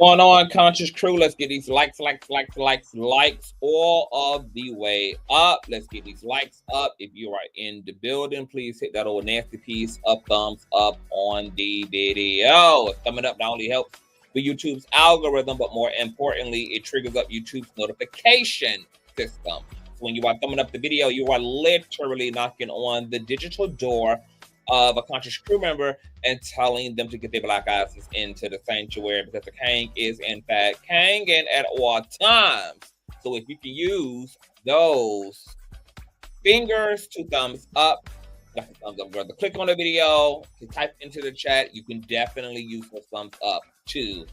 going on, Conscious Crew? Let's get these likes all of the way up. Let's get these likes up. If you are in the building, please hit that old nasty piece of thumbs up on the video. Thumbing up not only helps with YouTube's algorithm, but more importantly, it triggers up YouTube's notification system. So when you are thumbing up the video, you are literally knocking on the digital door of a Conscious Crew member and telling them to get their black asses into the sanctuary, because the king is in fact kanging at all times. So if you can use those fingers to thumbs up, that's a thumbs up, brother. Click on the video, to type into the chat. You can definitely use the thumbs up to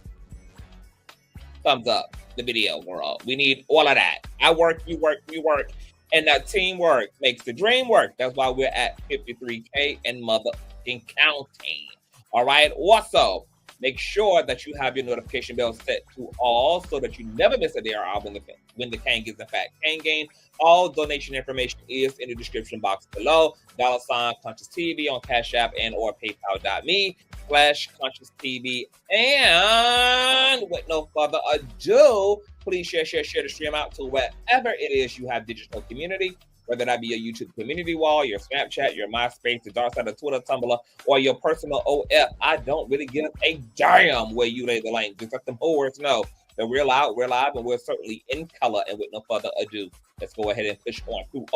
thumbs up the video, world. We need all of that. I work, you work, we work. And that teamwork makes the dream work. That's why we're at 53K and motherfucking counting. All right. Also, make sure that you have your notification bell set to all so that you never miss a day or hour when the Kang is in fact Kanging. All donation information is in the description box below. $Consciouztv on Cash App and or PayPal.me/Consciouztv. And with no further ado, please share the stream out to wherever it is you have digital community, whether that be your YouTube community wall, your Snapchat, your MySpace, the dark side of Twitter, Tumblr, or your personal OF. I don't really give a damn where you lay the lane. Just let them words know that we're loud, we're live, and we're certainly in color. And with no further ado, let's go ahead and push on through.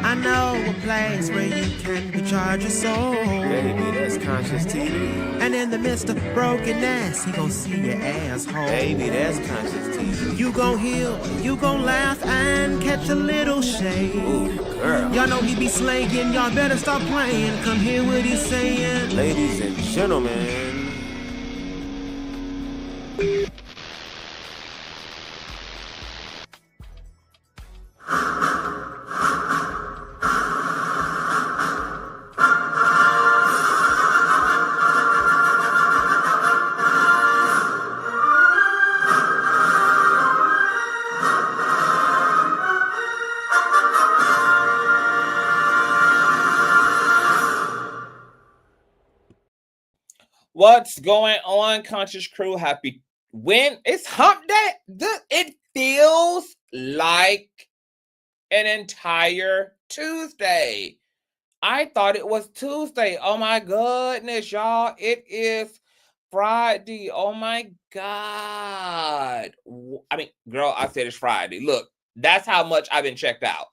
I know a place where you can recharge your soul. Baby, that's Consciouztv. And in the midst of brokenness, he gon' see your asshole. Baby, that's Consciouztv. You gon' heal, you gon' laugh and catch a little shade. Ooh, girl. Y'all know he be slaying, y'all better stop playing. Come hear what he's saying. Ladies and gentlemen. What's going on, Conscious Crew? Happy when it's hump day. It feels like an entire Tuesday. I thought it was Tuesday. Oh my goodness, y'all. It is Friday. Oh my God. I mean, girl, I said it's Friday. Look, that's how much I've been checked out.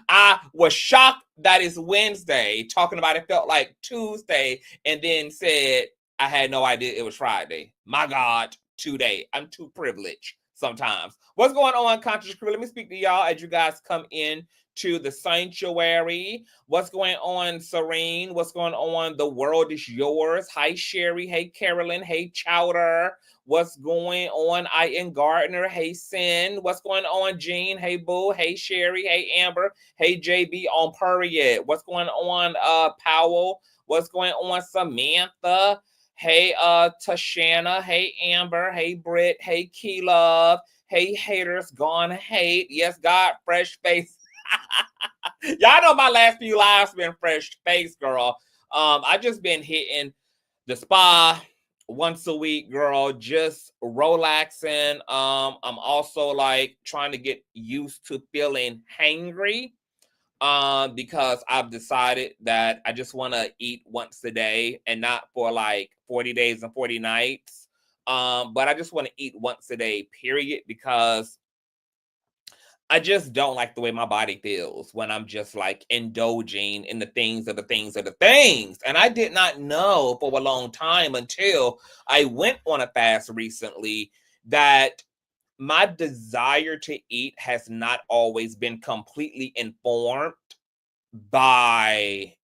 I was shocked that it's Wednesday, talking about it felt like Tuesday, and then said I had no idea it was Friday. My God, today. I'm too privileged sometimes. What's going on, Conscious Crew? Let me speak to y'all as you guys come in to the sanctuary. What's going on, Serene? What's going on? The world is yours. Hi, Sherry. Hey, Carolyn. Hey, Chowder. What's going on, Ian Gardner? Hey, Sin. What's going on, Jean? Hey, Boo. Hey, Sherry. Hey, Amber. Hey, JB on Period. What's going on, Powell? What's going on, Samantha? Hey, Tashana. Hey, Amber. Hey, Britt. Hey, Key Love. Hey, haters gone hate. Yes, God, fresh face. Y'all know my last few lives been fresh face, girl. I just been hitting the spa once a week, girl, just relaxing. I'm also like trying to get used to feeling hangry, because I've decided that I just want to eat once a day and not for like 40 days and 40 nights. But I just want to eat once a day, period, because I just don't like the way my body feels when I'm just like indulging in the things of the things of the things. And I did not know for a long time until I went on a fast recently that my desire to eat has not always been completely informed by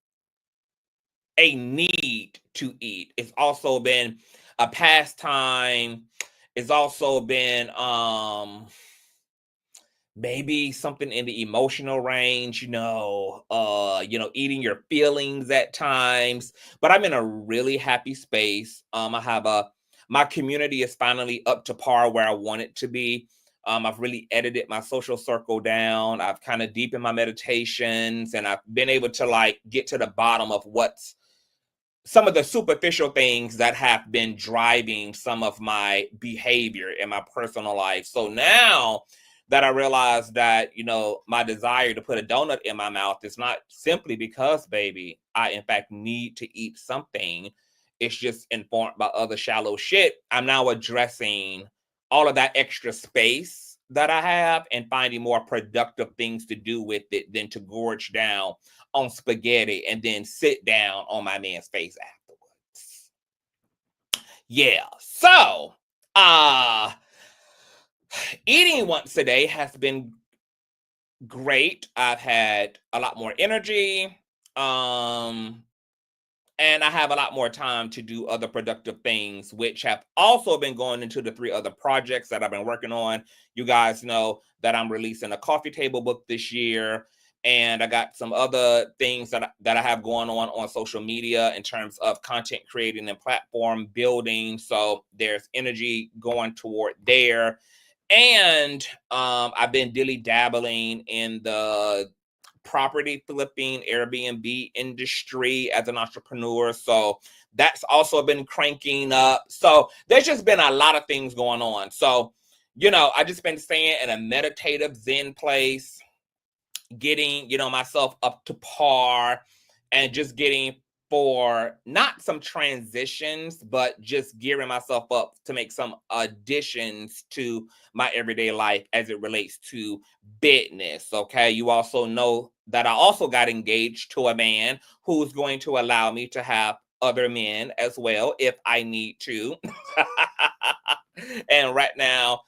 a need to eat. It's also been a pastime. It's also been maybe something in the emotional range, eating your feelings at times. But I'm in a really happy space. My community is finally up to par where I want it to be. I've really edited my social circle down. I've kind of deepened my meditations, and I've been able to like get to the bottom of what's some of the superficial things that have been driving some of my behavior in my personal life. So now that I realize that, you know, my desire to put a donut in my mouth is not simply because, baby, I in fact need to eat something. It's just informed by other shallow shit. I'm now addressing all of that extra space that I have and finding more productive things to do with it than to gorge down on spaghetti and then sit down on my man's face afterwards. Yeah. So, eating once a day has been great. I've had a lot more energy. And I have a lot more time to do other productive things, which have also been going into the 3 other projects that I've been working on. You guys know that I'm releasing a coffee table book this year, and I got some other things that I have going on social media in terms of content creating and platform building. So there's energy going toward there. And I've been dilly dabbling in the property flipping Airbnb industry as an entrepreneur. So that's also been cranking up. So there's just been a lot of things going on. So, you know, I just been staying in a meditative Zen place, getting, you know, myself up to par and just getting for not some transitions, but just gearing myself up to make some additions to my everyday life as it relates to business. Okay. You also know that I also got engaged to a man who's going to allow me to have other men as well if I need to. And right now,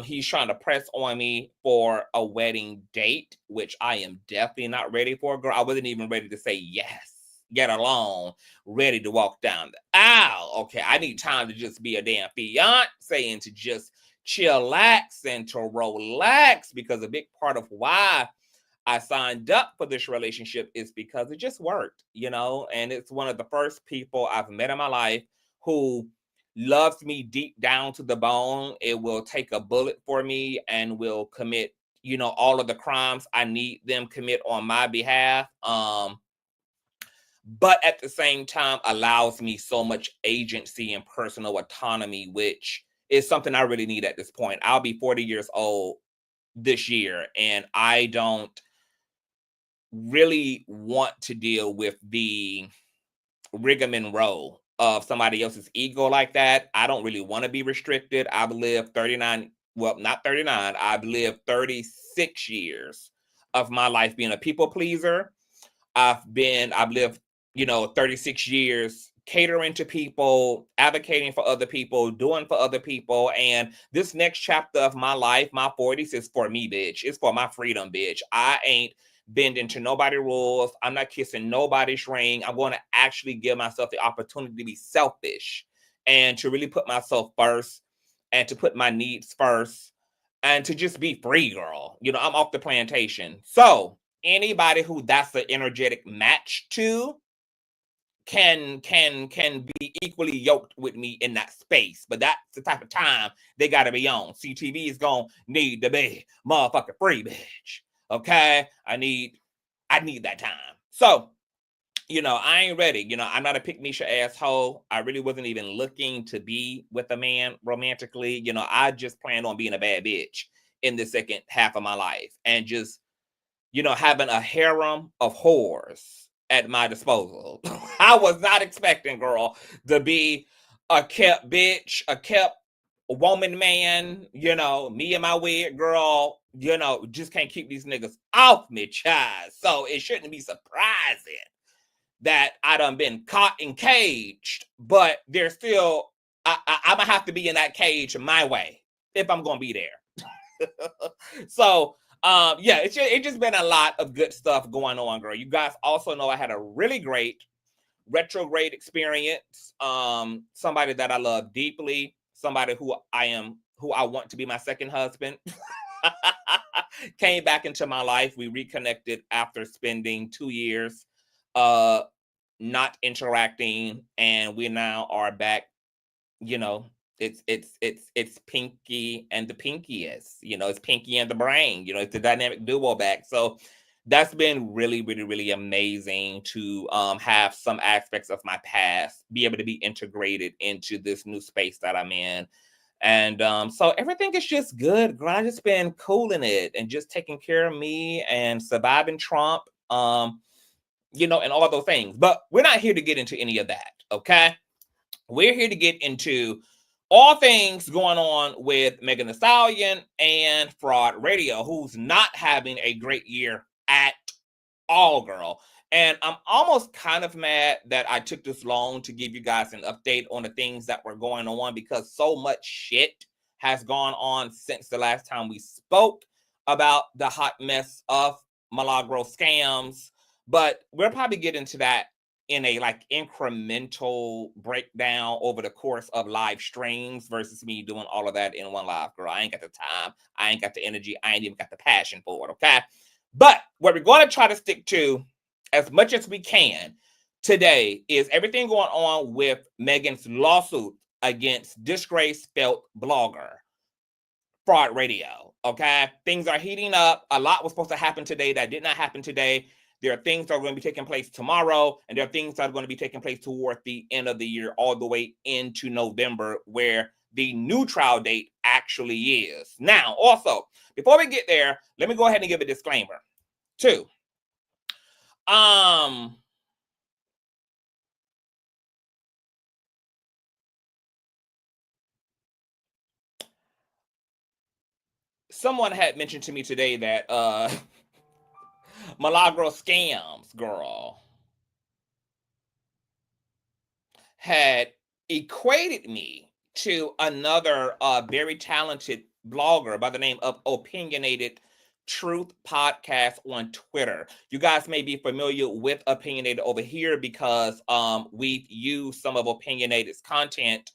he's trying to press on me for a wedding date, which I am definitely not ready for, girl. I wasn't even ready to say yes, get along, ready to walk down the aisle. Okay, I need time to just be a damn fiance and to just chillax and to relax, because a big part of why I signed up for this relationship is because it just worked, you know, and it's one of the first people I've met in my life who loves me deep down to the bone. It will take a bullet for me and will commit, you know, all of the crimes I need them commit on my behalf. But at the same time allows me so much agency and personal autonomy, which is something I really need at this point. I'll be 40 years old this year, and I don't really want to deal with the rigmarole of somebody else's ego like that. I don't really want to be restricted. I've lived 39, well, not 39, I've lived 36 years of my life being a people pleaser. I've lived, you know, 36 years catering to people, advocating for other people, doing for other people. And this next chapter of my life, my 40s, is for me, bitch. It's for my freedom, bitch. I ain't bending to nobody's rules. I'm not kissing nobody's ring. I'm going to actually give myself the opportunity to be selfish and to really put myself first and to put my needs first and to just be free, girl. You know, I'm off the plantation. So anybody who that's the energetic match to can be equally yoked with me in that space. But that's the type of time they got to be on. CTV is going to need to be motherfucking free, bitch. Okay, I need that time. So, you know, I ain't ready. You know, I'm not a pick-me-sha asshole. I really wasn't even looking to be with a man romantically. You know, I just planned on being a bad bitch in the second half of my life and just, you know, having a harem of whores at my disposal. I was not expecting, girl, to be a kept bitch, a kept woman man, you know, me and my weird girl, you know, just can't keep these niggas off me, child. So it shouldn't be surprising that I done been caught and caged, but there's still, I'm gonna have to be in that cage my way if I'm gonna be there. So, yeah, it's just been a lot of good stuff going on, girl. You guys also know I had a really great retrograde experience. Somebody that I love deeply, somebody who I want to be my second husband, came back into my life. We reconnected after spending 2 years not interacting, and we now are back. You know, it's Pinky and the Pinkiest. You know, it's Pinky and the Brain. You know, it's the dynamic duo back. So that's been really, really, really amazing to have some aspects of my past be able to be integrated into this new space that I'm in. And so everything is just good, girl. I just been cooling it and just taking care of me and surviving Trump, and all those things. But we're not here to get into any of that, okay? We're here to get into all things going on with Megan Thee Stallion and Fraud Radio, who's not having a great year at all, girl. And I'm almost kind of mad that I took this long to give you guys an update on the things that were going on, because so much shit has gone on since the last time we spoke about the hot mess of Milagro scams. But we'll probably get into that in a incremental breakdown over the course of live streams versus me doing all of that in one live, girl. I ain't got the time. I ain't got the energy. I ain't even got the passion for it, okay? But what we're going to try to stick to as much as we can today is everything going on with Megan's lawsuit against disgraced felt blogger Fraud Radio. Okay, things are heating up. A lot was supposed to happen today that did not happen today. There are things that are going to be taking place tomorrow, and there are things that are going to be taking place toward the end of the year, all the way into November, where the new trial date actually is. Now, also, before we get there, let me go ahead and give a disclaimer too. Someone had mentioned to me today that Milagro scams, girl, had equated me to another very talented blogger by the name of Opinionated Truth Podcast on Twitter. You guys may be familiar with Opinionated over here because we've used some of Opinionated's content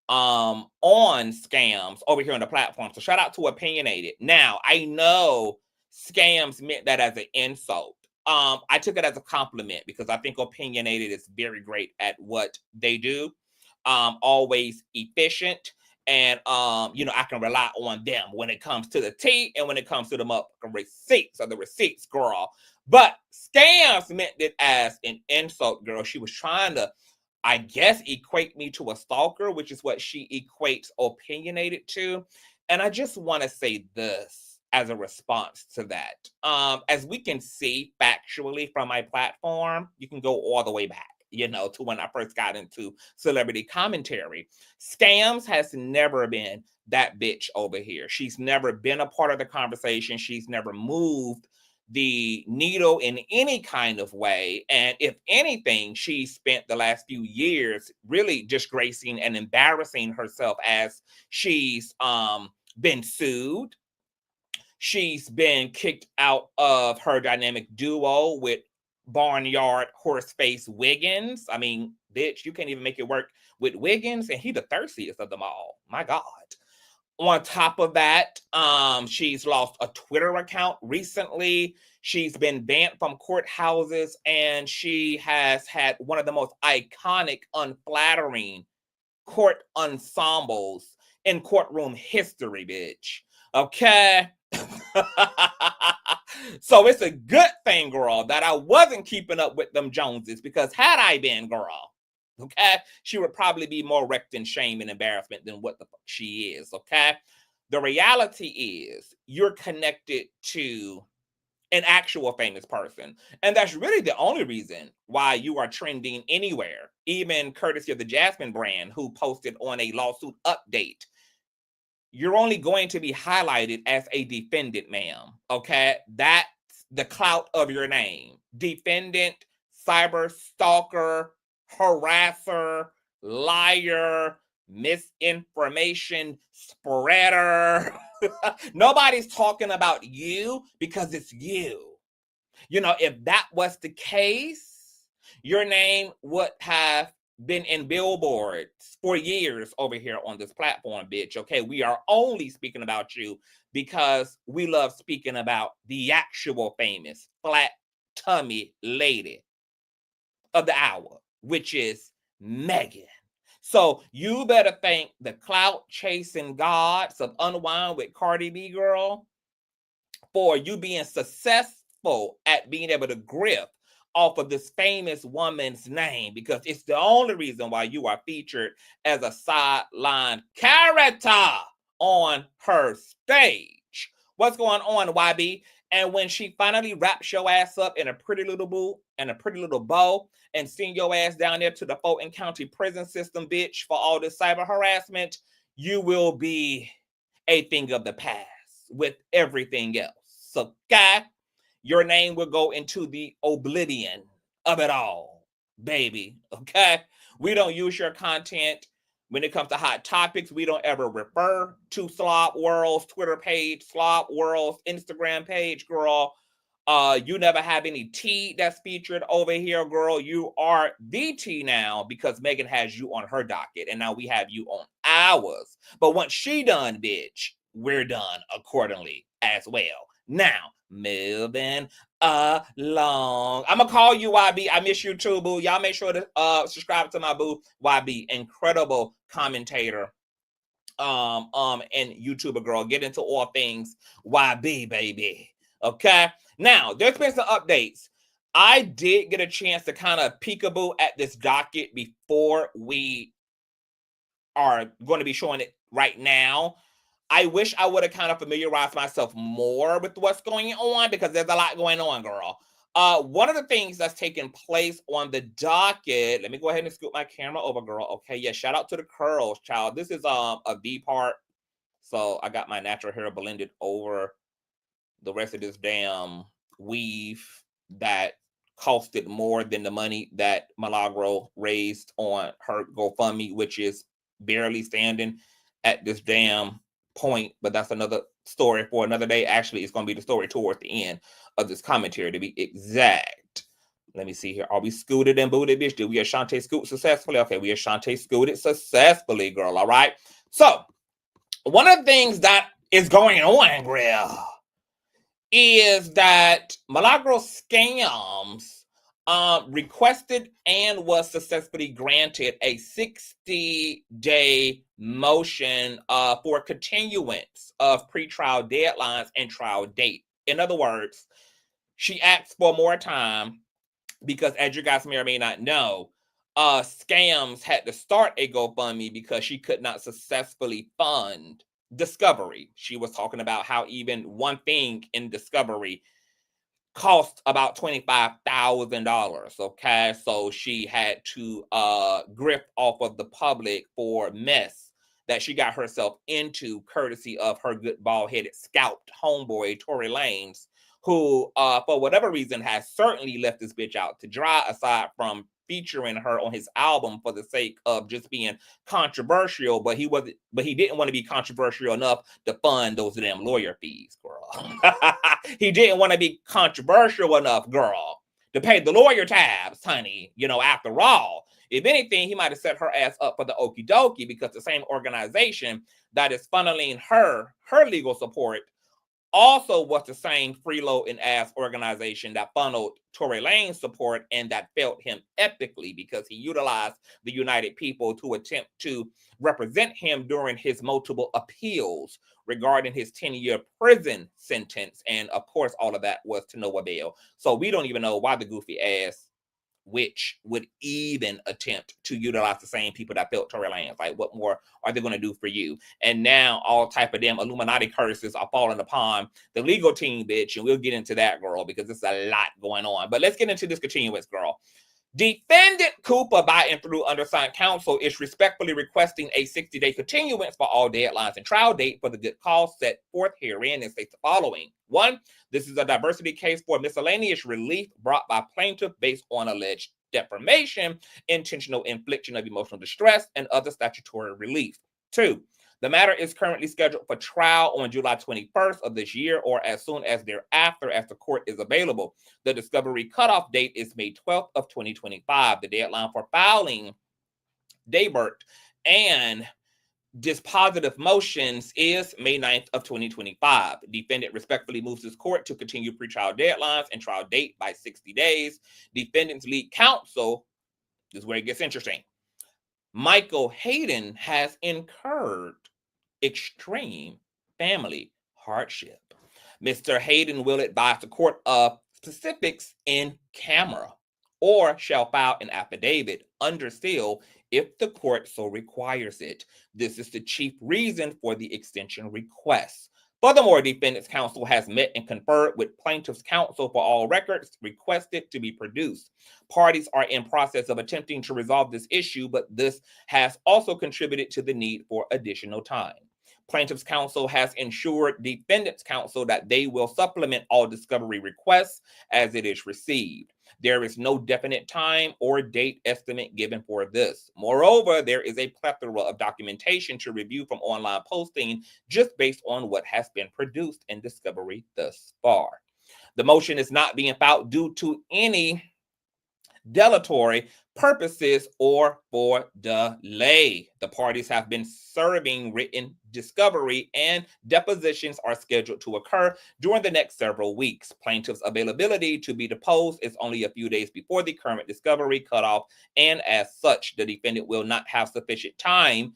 on scams over here on the platform. So shout out to Opinionated. Now, I know scams meant that as an insult. I took it as a compliment because I think Opinionated is very great at what they do. Always efficient. And, I can rely on them when it comes to the tea and when it comes to the receipts, or the receipts, girl. But scams meant it as an insult, girl. She was trying to, I guess, equate me to a stalker, which is what she equates Opinionated to. And I just want to say this as a response to that. As we can see factually from my platform, you can go all the way back, to when I first got into celebrity commentary. Scams has never been that bitch over here. She's never been a part of the conversation. She's never moved the needle in any kind of way. And if anything, she spent the last few years really disgracing and embarrassing herself, as she's been sued. She's been kicked out of her dynamic duo with Barnyard Horseface Wiggins. I mean, bitch, you can't even make it work with Wiggins, and he the thirstiest of them all. My God. On top of that, she's lost a Twitter account recently. She's been banned from courthouses, and she has had one of the most iconic, unflattering court ensembles in courtroom history, bitch. Okay? So it's a good thing, girl, that I wasn't keeping up with them Joneses, because had I been, girl, okay, she would probably be more wrecked in shame and embarrassment than what the fuck she is, okay? The reality is you're connected to an actual famous person, and that's really the only reason why you are trending anywhere, even courtesy of the Jasmine brand, who posted on a lawsuit update. You're only going to be highlighted as a defendant, ma'am, okay? That's the clout of your name. Defendant, cyber stalker, harasser, liar, misinformation spreader. Nobody's talking about you because it's you. If that was the case, your name would have been in billboards for years over here on this platform, bitch. Okay, we are only speaking about you because we love speaking about the actual famous flat tummy lady of the hour, which is Megan. So you better thank the clout chasing gods of Unwind with Cardi B, girl, for you being successful successful at being able to grip off of this famous woman's name because it's the only reason why you are featured as a sideline character on her stage. What's going on, YB? And when she finally wraps your ass up in a pretty little boo and a pretty little bow and send your ass down there to the Fulton County prison system, bitch, for all this cyber harassment, you will be a thing of the past with everything else. So, guy, your name will go into the oblivion of it all, baby, okay? We don't use your content when it comes to hot topics. We don't ever refer to Slob World's Twitter page, Slob World's Instagram page, girl. You never have any tea that's featured over here, girl. You are the tea now because Megan has you on her docket, and now we have you on ours. But once she done, bitch, we're done accordingly as well. Now, moving along. I'm gonna call you YB. I miss you too, boo. Y'all make sure to subscribe to my boo, YB. Incredible commentator. And YouTuber girl. Get into all things YB, baby. Okay. Now, there's been some updates. I did get a chance to kind of peekaboo at this docket before we are going to be showing it right now. I wish I would have kind of familiarized myself more with what's going on because there's a lot going on, girl. One of the things that's taking place on the docket, let me go ahead and scoot my camera over, girl. Okay, yeah, shout out to the curls, child. This is a V part, so I got my natural hair blended over the rest of this damn weave that costed more than the money that Milagro raised on her GoFundMe, which is barely standing at this damn point, but that's another story for another day. Actually, it's going to be the story towards the end of this commentary, to be exact. Let me see here. Are we scooted and booted, bitch? Did we Ashante scoot successfully? Okay, we Ashante scooted successfully, girl. All right. So, one of the things that is going on, girl, is that Milagro Scams requested and was successfully granted a 60-day motion for continuance of pretrial deadlines and trial date. In other words, she asked for more time because, as you guys may or may not know, Scams had to start a GoFundMe because she could not successfully fund Discovery. She was talking about how even one thing in Discovery cost about $25,000. Okay, so she had to grip off of the public for mess that she got herself into, courtesy of her good bald-headed scalped homeboy Tory Lanez, who for whatever reason has certainly left this bitch out to dry, aside from featuring her on his album for the sake of just being controversial, but he didn't want to be controversial enough to fund those damn lawyer fees, girl. He didn't want to be controversial enough, girl, to pay the lawyer tabs, honey. You know, after all, if anything, he might have set her ass up for the okie dokie, because the same organization that is funneling her legal support also was the same freeloading ass organization that funneled Tory Lanez support, and that failed him epically because he utilized the United People to attempt to represent him during his multiple appeals regarding his 10-year prison sentence. And of course, all of that was to no avail. So we don't even know why the goofy ass witch would even attempt to utilize the same people that failed Tory Lanez. Like, what more are they going to do for you? And now all type of damn Illuminati curses are falling upon the legal team, bitch. And we'll get into that, girl, because there's a lot going on. But let's get into this continuance, girl. Defendant Cooper, by and through undersigned counsel, is respectfully requesting a 60-day continuance for all deadlines and trial date for the good cause set forth herein, and states the following. 1, this is a diversity case for miscellaneous relief brought by plaintiff based on alleged defamation, intentional infliction of emotional distress, and other statutory relief. 2, the matter is currently scheduled for trial on July 21st of this year, or as soon as thereafter, as the court is available. The discovery cutoff date is May 12th of 2025. The deadline for filing Daybert and dispositive motions is May 9th of 2025. Defendant respectfully moves this court to continue pretrial deadlines and trial date by 60 days. Defendant's lead counsel, this is where it gets interesting, Michael Hayden, has incurred extreme family hardship. Mr. Hayden will advise the court of specifics in camera, or shall file an affidavit under seal if the court so requires it. This is the chief reason for the extension request. Furthermore, defendant's counsel has met and conferred with plaintiff's counsel for all records requested to be produced. Parties are in process of attempting to resolve this issue, but this has also contributed to the need for additional time. Plaintiff's counsel has ensured defendant's counsel that they will supplement all discovery requests as it is received. There is no definite time or date estimate given for this. Moreover, there is a plethora of documentation to review from online posting just based on what has been produced in discovery thus far. The motion is not being filed due to any dilatory purposes or for delay. The parties have been serving written discovery, and depositions are scheduled to occur during the next several weeks. Plaintiff's availability to be deposed is only a few days before the current discovery cutoff, and as such, the defendant will not have sufficient time.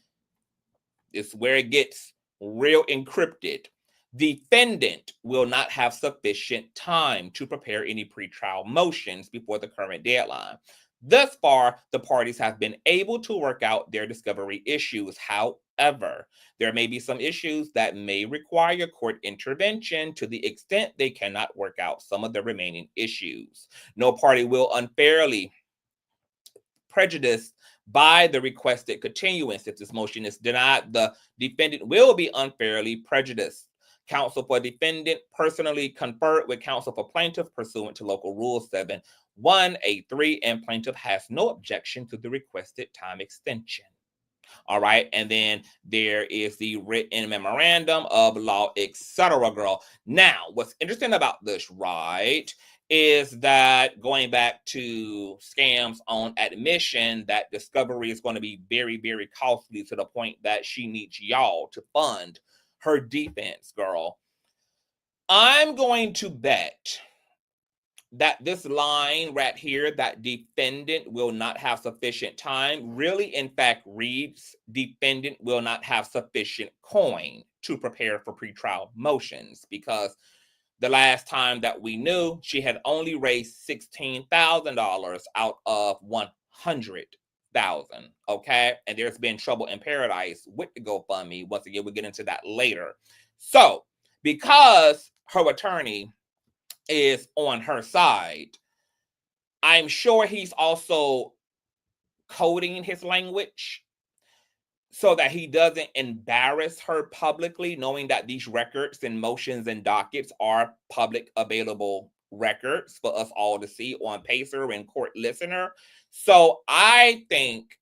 This is where it gets real encrypted. Defendant will not have sufficient time to prepare any pretrial motions before the current deadline. Thus far, the parties have been able to work out their discovery issues. However, there may be some issues that may require court intervention to the extent they cannot work out some of the remaining issues. No party will unfairly prejudice by the requested continuance. If this motion is denied, the defendant will be unfairly prejudiced. Counsel for defendant personally conferred with counsel for plaintiff pursuant to local rule 7(1)(a)(3), and plaintiff has no objection to the requested time extension. All right, and then there is the written memorandum of law, etc. Girl. Now, what's interesting about this, right, is that going back to scams on admission, that discovery is going to be very, very costly to the point that she needs y'all to fund her defense, girl. I'm going to bet that this line right here, that defendant will not have sufficient time, really in fact reads defendant will not have sufficient coin to prepare for pretrial motions, because the last time that we knew, she had only raised $16,000 out of $100,000. Okay, and there's been trouble in paradise with the GoFundMe. Once again, we'll get into that later. So, because her attorney is on her side, I'm sure he's also coding his language so that he doesn't embarrass her publicly, knowing that these records and motions and dockets are public available records for us all to see on Pacer and Court Listener. So I think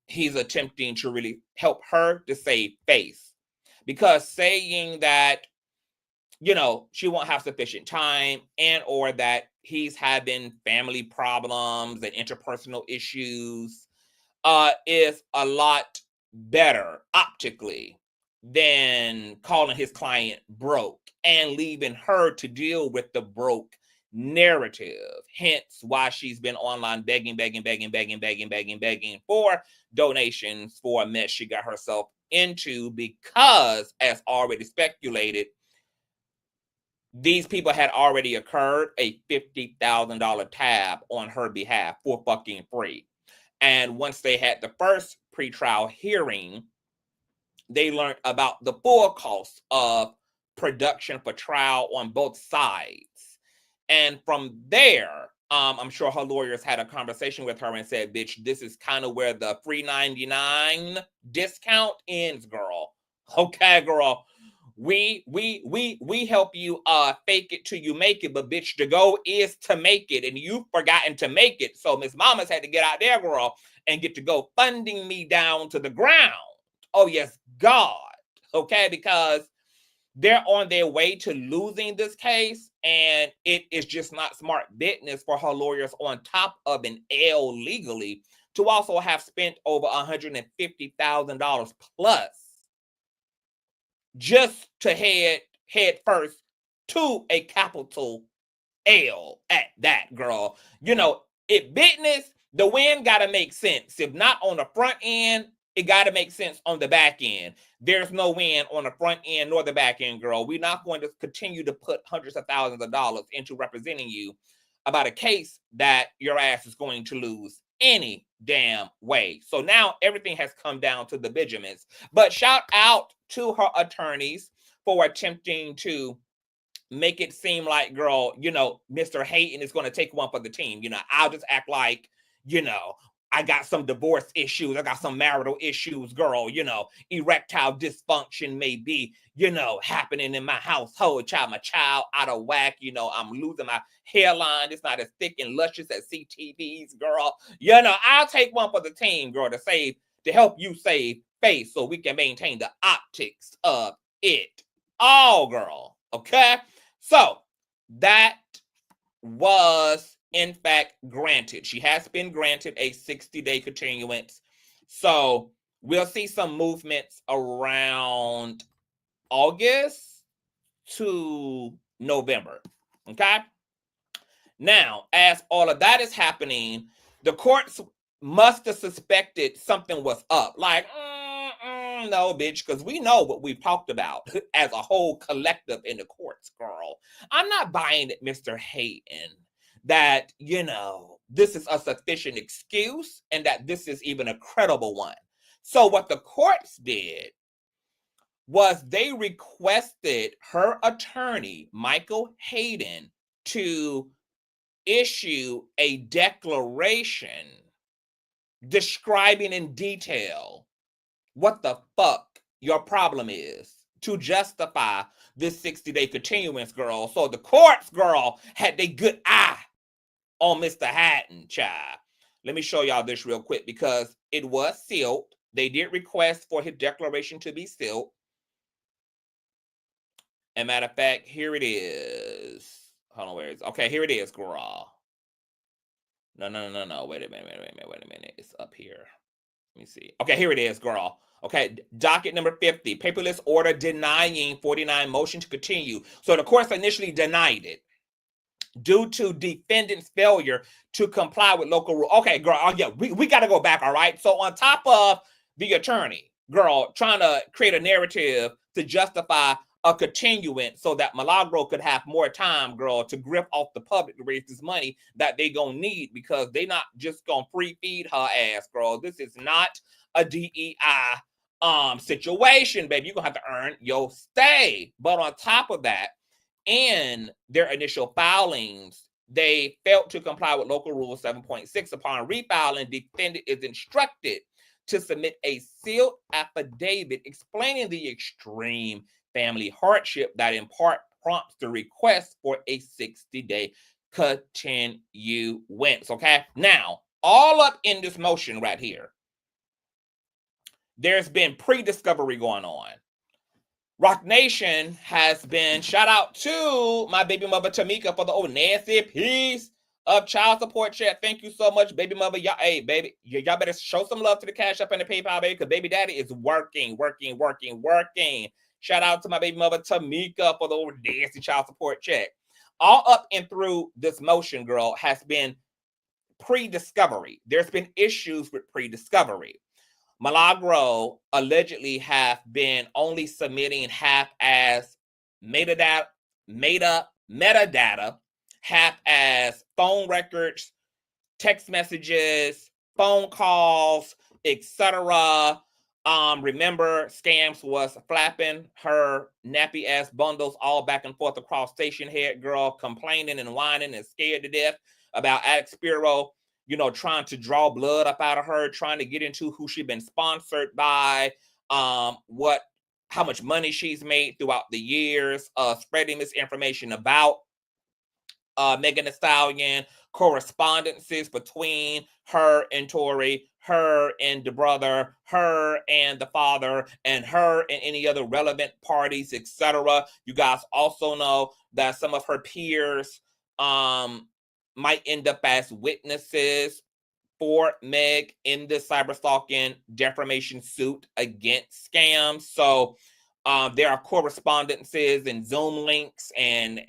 he's attempting to really help her to save face, because saying that, you know, she won't have sufficient time, and or that he's having family problems and interpersonal issues is a lot better optically than calling his client broke and leaving her to deal with the broke narrative. Hence why she's been online begging for donations for a mess she got herself into, because, as already speculated, these people had already occurred a $50,000 tab on her behalf for fucking free. And once they had the first pretrial hearing, they learned about the full cost of production for trial on both sides. And from there, I'm sure her lawyers had a conversation with her and said, bitch, this is kind of where the free 99 discount ends, girl. Okay, girl. We help you fake it till you make it, but bitch, the goal is to make it, and you've forgotten to make it. So Miss Mama's had to get out there, girl, and get to go funding me down to the ground. Oh yes, God. Okay, because they're on their way to losing this case, and it is just not smart business for her lawyers, on top of an L legally, to also have spent over $150,000 plus just to head first to a capital L at that, girl. You know, if business, the win gotta make sense. If not on the front end, it got to make sense on the back end. There's no win on the front end nor the back end, girl. We're not going to continue to put hundreds of thousands of dollars into representing you about a case that your ass is going to lose any damn way. So now everything has come down to the vigilance. But shout out to her attorneys for attempting to make it seem like, girl, you know, Mr. Hayden is going to take one for the team. You know, I'll just act like, you know, I got some divorce issues. I got some marital issues, girl. You know, erectile dysfunction may be, you know, happening in my household. My child out of whack. You know, I'm losing my hairline. It's not as thick and luscious as CTV's, girl. You know, I'll take one for the team, girl, to help you save face so we can maintain the optics of it all, girl. Okay? So that was in fact granted. She has been granted a 60-day continuance. So we'll see some movements around August to November. Okay? Now, as all of that is happening, the courts must have suspected something was up. Like, no, bitch, because we know what we've talked about as a whole collective in the courts, girl. I'm not buying it, Mr. Hayden, that, you know, this is a sufficient excuse and that this is even a credible one. So what the courts did was they requested her attorney, Michael Hayden, to issue a declaration describing in detail what the fuck your problem is to justify this 60-day continuance, girl. So the courts, girl, had their good eye on Mr. Hatton, child. Let me show y'all this real quick because it was sealed. They did request for his declaration to be sealed. And matter of fact, here it is. Hold on, where is it? Okay, here it is, girl. No. Wait a minute. It's up here. Let me see. Okay, here it is, girl. Okay, docket number 50, paperless order denying 49 motion to continue. So the courts initially denied it due to defendant's failure to comply with local rule. Okay, girl, yeah, we got to go back, all right? So on top of the attorney, girl, trying to create a narrative to justify a continuance so that Milagro could have more time, girl, to grip off the public to raise this money that they gonna need because they not just gonna free feed her ass, girl. This is not a DEI situation, baby. You're gonna have to earn your stay. But on top of that, in their initial filings, they failed to comply with local rule 7.6. Upon refiling, defendant is instructed to submit a sealed affidavit explaining the extreme family hardship that in part prompts the request for a 60-day continuance. Okay, now all up in this motion right here, there's been pre-discovery going on. Rock Nation has been, shout out to my baby mother Tamika for the old nasty piece of child support check. Thank you so much, baby mother. Y'all, hey, baby, y'all better show some love to the Cash App and the PayPal, baby, because baby daddy is working. Shout out to my baby mother Tamika for the old nasty child support check. All up and through this motion, girl, has been pre-discovery. There's been issues with pre-discovery. Milagro allegedly have been only submitting half-as metadata, half-as phone records, text messages, phone calls, etc. Remember, Scams was flapping her nappy-ass bundles all back and forth across Station Head, girl, complaining and whining and scared to death about Alex Spiro, you know, trying to draw blood up out of her, trying to get into who she'd been sponsored by, how much money she's made throughout the years, spreading misinformation about Megan Thee Stallion, correspondences between her and Tory, her and the brother, her and the father, and her and any other relevant parties, etc. You guys also know that some of her peers might end up as witnesses for Meg in this cyberstalking defamation suit against Scams. So there are correspondences and Zoom links and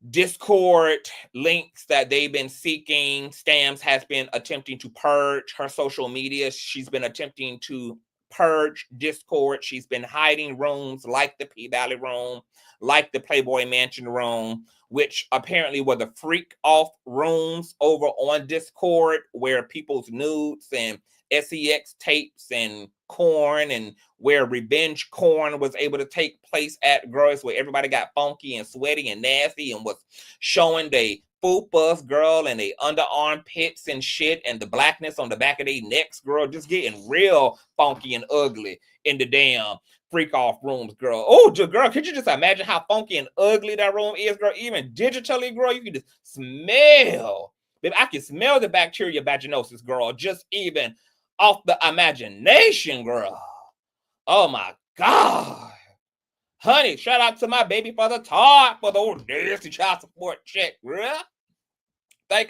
Discord links that they've been seeking. Scams has been attempting to purge her social media. She's been attempting to purge Discord. She's been hiding rooms like the P-Valley room, like the Playboy Mansion room, which apparently were the freak off rooms over on Discord where people's nudes and sex tapes and corn, and where revenge corn was able to take place at, girls, where everybody got funky and sweaty and nasty and was showing they fupas, girl, and they underarm pits and shit, and the blackness on the back of their necks, girl, just getting real funky and ugly in the damn freak off rooms, girl. Oh, girl, could you just imagine how funky and ugly that room is, girl? Even digitally, girl, you can just smell. Baby, I can smell the bacteria vaginosis, girl, just even off the imagination, girl. Oh my God. Honey, shout out to my baby father Todd for the old nasty child support check, girl. Thank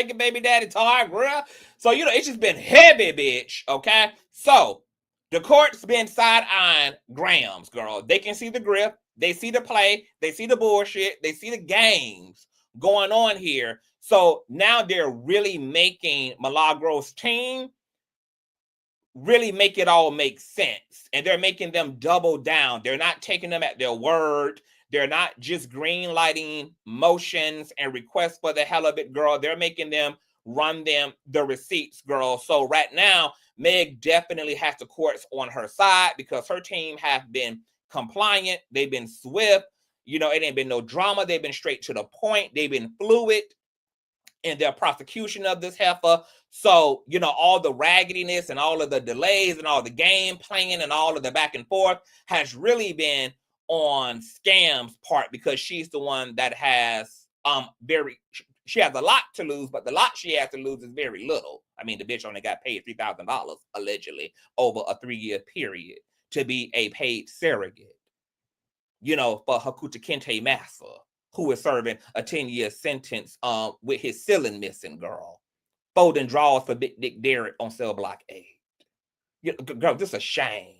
you, baby daddy Todd, girl. So, you know, it's just been heavy, bitch, okay? So, the court's been side-eyeing Gramz, girl. They can see the grip, they see the play, they see the bullshit, they see the games going on here. So, now they're really making Milagro's team really make it all make sense, and they're making them double down. They're not taking them at their word. They're not just green lighting motions and requests for the hell of it, girl. They're making them run them the receipts, girl. So right now, Meg definitely has the courts on her side because her team have been compliant. They've been swift. You know, it ain't been no drama. They've been straight to the point. They've been fluid in their prosecution of this heifer. So, you know, all the raggediness and all of the delays and all the game playing and all of the back and forth has really been on Scam's part, because she's the one that has she has a lot to lose, but the lot she has to lose is very little. I mean, the bitch only got paid $3,000 allegedly over a 3-year period to be a paid surrogate, you know, for Hakuta Kente Massa, who is serving a 10-year sentence with his ceiling missing, girl. Folding drawers for Big Dick Derrick on Cell Block 8. You know, girl, this is a shame.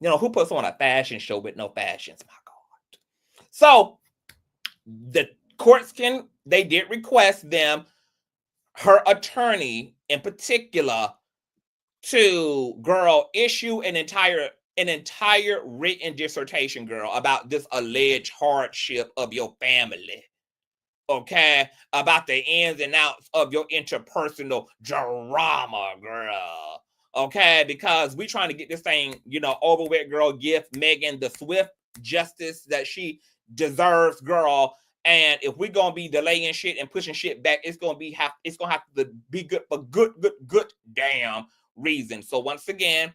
You know, who puts on a fashion show with no fashions, my God. So, the courts they did request them, her attorney in particular, to, girl, issue an entire written dissertation, girl, about this alleged hardship of your family, okay, about the ins and outs of your interpersonal drama, girl, okay, because we trying to get this thing, you know, over with, girl. Give Megan the swift justice that she deserves, girl. And if we're gonna be delaying shit and pushing shit back, it's gonna have to be good for good damn reason. So once again,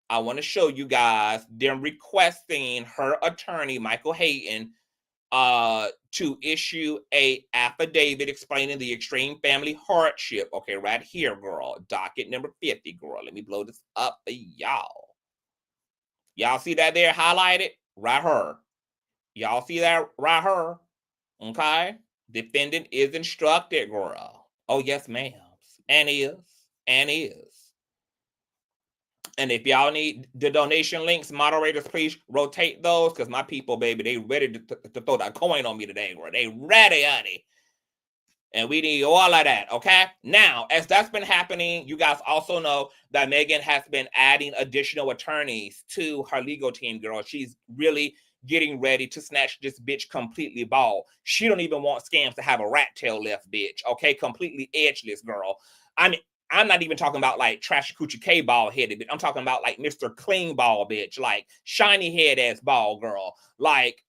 I want to show you guys them requesting her attorney, Michael Hayden, to issue a affidavit explaining the extreme family hardship. Okay, right here, girl. Docket number 50, girl. Let me blow this up for y'all. Y'all see that there highlighted? Right here. Y'all see that right here? Okay. Defendant is instructed, girl. Oh, yes, ma'am. And is. And if y'all need the donation links, moderators, please rotate those, because my people, baby, they ready to throw that coin on me today, girl. They ready, honey. And we need all of that, okay? Now, as that's been happening, you guys also know that Megan has been adding additional attorneys to her legal team, girl. She's really getting ready to snatch this bitch completely bald. She don't even want Scams to have a rat tail left, bitch, okay? Completely edgeless, girl. I mean, I'm not even talking about like Trash Coochie K ball headed, bitch. I'm talking about like Mr. Clean ball, bitch, like shiny head ass ball, girl. Like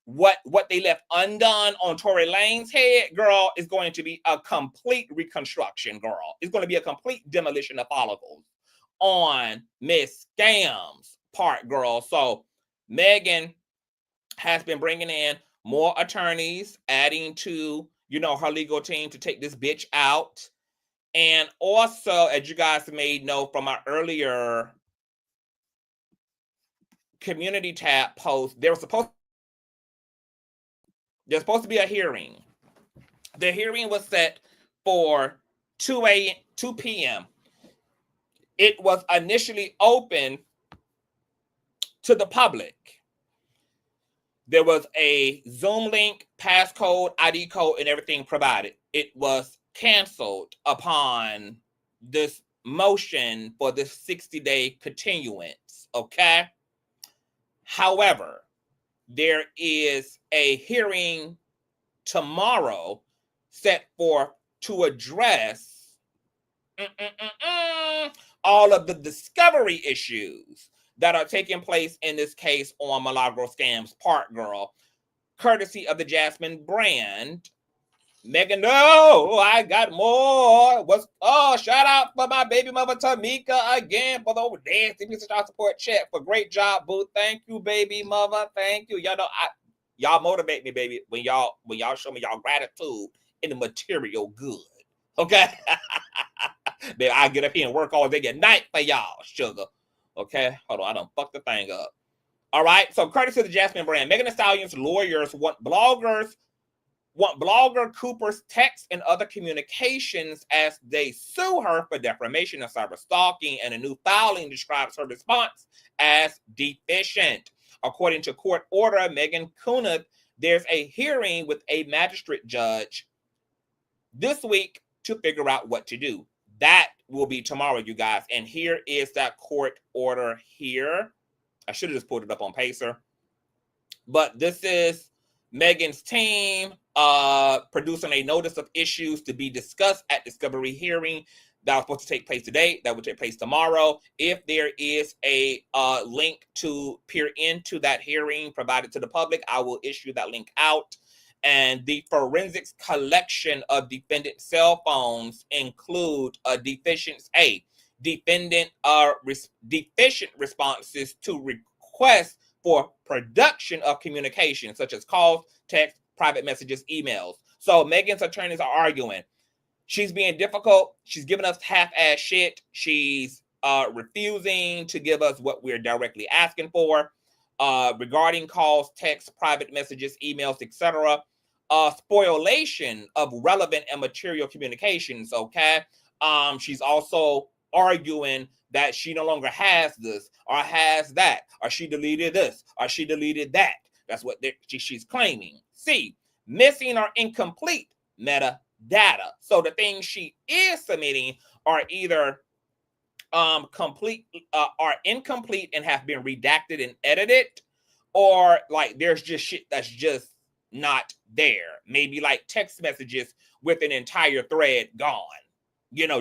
what they left undone on Tory Lanez head, girl, is going to be a complete reconstruction, girl. It's going to be a complete demolition of follicles on Miss Scam's part, girl. So Megan has been bringing in more attorneys, adding to, you know, her legal team to take this bitch out. And also, as you guys may know from our earlier community tab post, there's supposed to be a hearing. The hearing was set for 2 p.m. It was initially open to the public. There was a Zoom link, passcode, ID code, and everything provided. It was canceled upon this motion for this 60-day continuance, okay? However, there is a hearing tomorrow set for to address all of the discovery issues that are taking place in this case on Milagro Scams Part Girl, courtesy of the Jasmine brand. Megan, no, I got more. Shout out for my baby mother Tamika again for the over dancing piece of child support check. For great job, boo. Thank you, baby mother. Thank you. Y'all know y'all motivate me, baby, when y'all show me y'all gratitude in the material good. Okay. Then I get up here and work all day at night for y'all, sugar. Okay, hold on, I done fucked the thing up. All right, so courtesy of the Jasmine brand, Megan Thee Stallion's lawyers want blogger Cooper's text and other communications as they sue her for defamation and cyberstalking, and a new filing describes her response as deficient. According to court order, Megan Kunith, there's a hearing with a magistrate judge this week to figure out what to do. That will be tomorrow, you guys. And here is that court order here. I should have just pulled it up on Pacer. But this is Megan's team producing a notice of issues to be discussed at discovery hearing that was supposed to take place today. That will take place tomorrow. If there is a link to peer into that hearing provided to the public, I will issue that link out. And the forensics collection of defendant cell phones include deficient responses to requests for production of communication, such as calls, text, private messages, emails. So Megan's attorneys are arguing. She's being difficult. She's giving us half-ass shit. She's refusing to give us what we're directly asking for regarding calls, texts, private messages, emails, etc. Spoliation of relevant and material communications, okay? She's also arguing that she no longer has this or has that, or she deleted this or she deleted that. That's what she's claiming. C, missing or incomplete metadata. So the things she is submitting are either are incomplete and have been redacted and edited, or like there's just shit that's just not there. Maybe like text messages with an entire thread gone,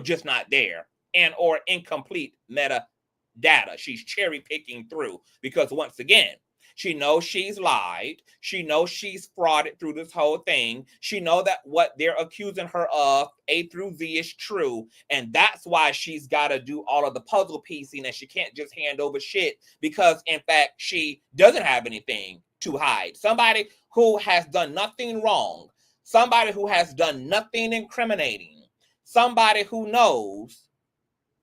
just not there, and or incomplete metadata. She's cherry picking through because once again, she knows she's lied. She knows she's frauded through this whole thing. She knows that what they're accusing her of, A through Z, is true. And that's why she's got to do all of the puzzle piecing, and she can't just hand over shit because, in fact, she doesn't have anything to hide. Somebody who has done nothing wrong, somebody who has done nothing incriminating, somebody who knows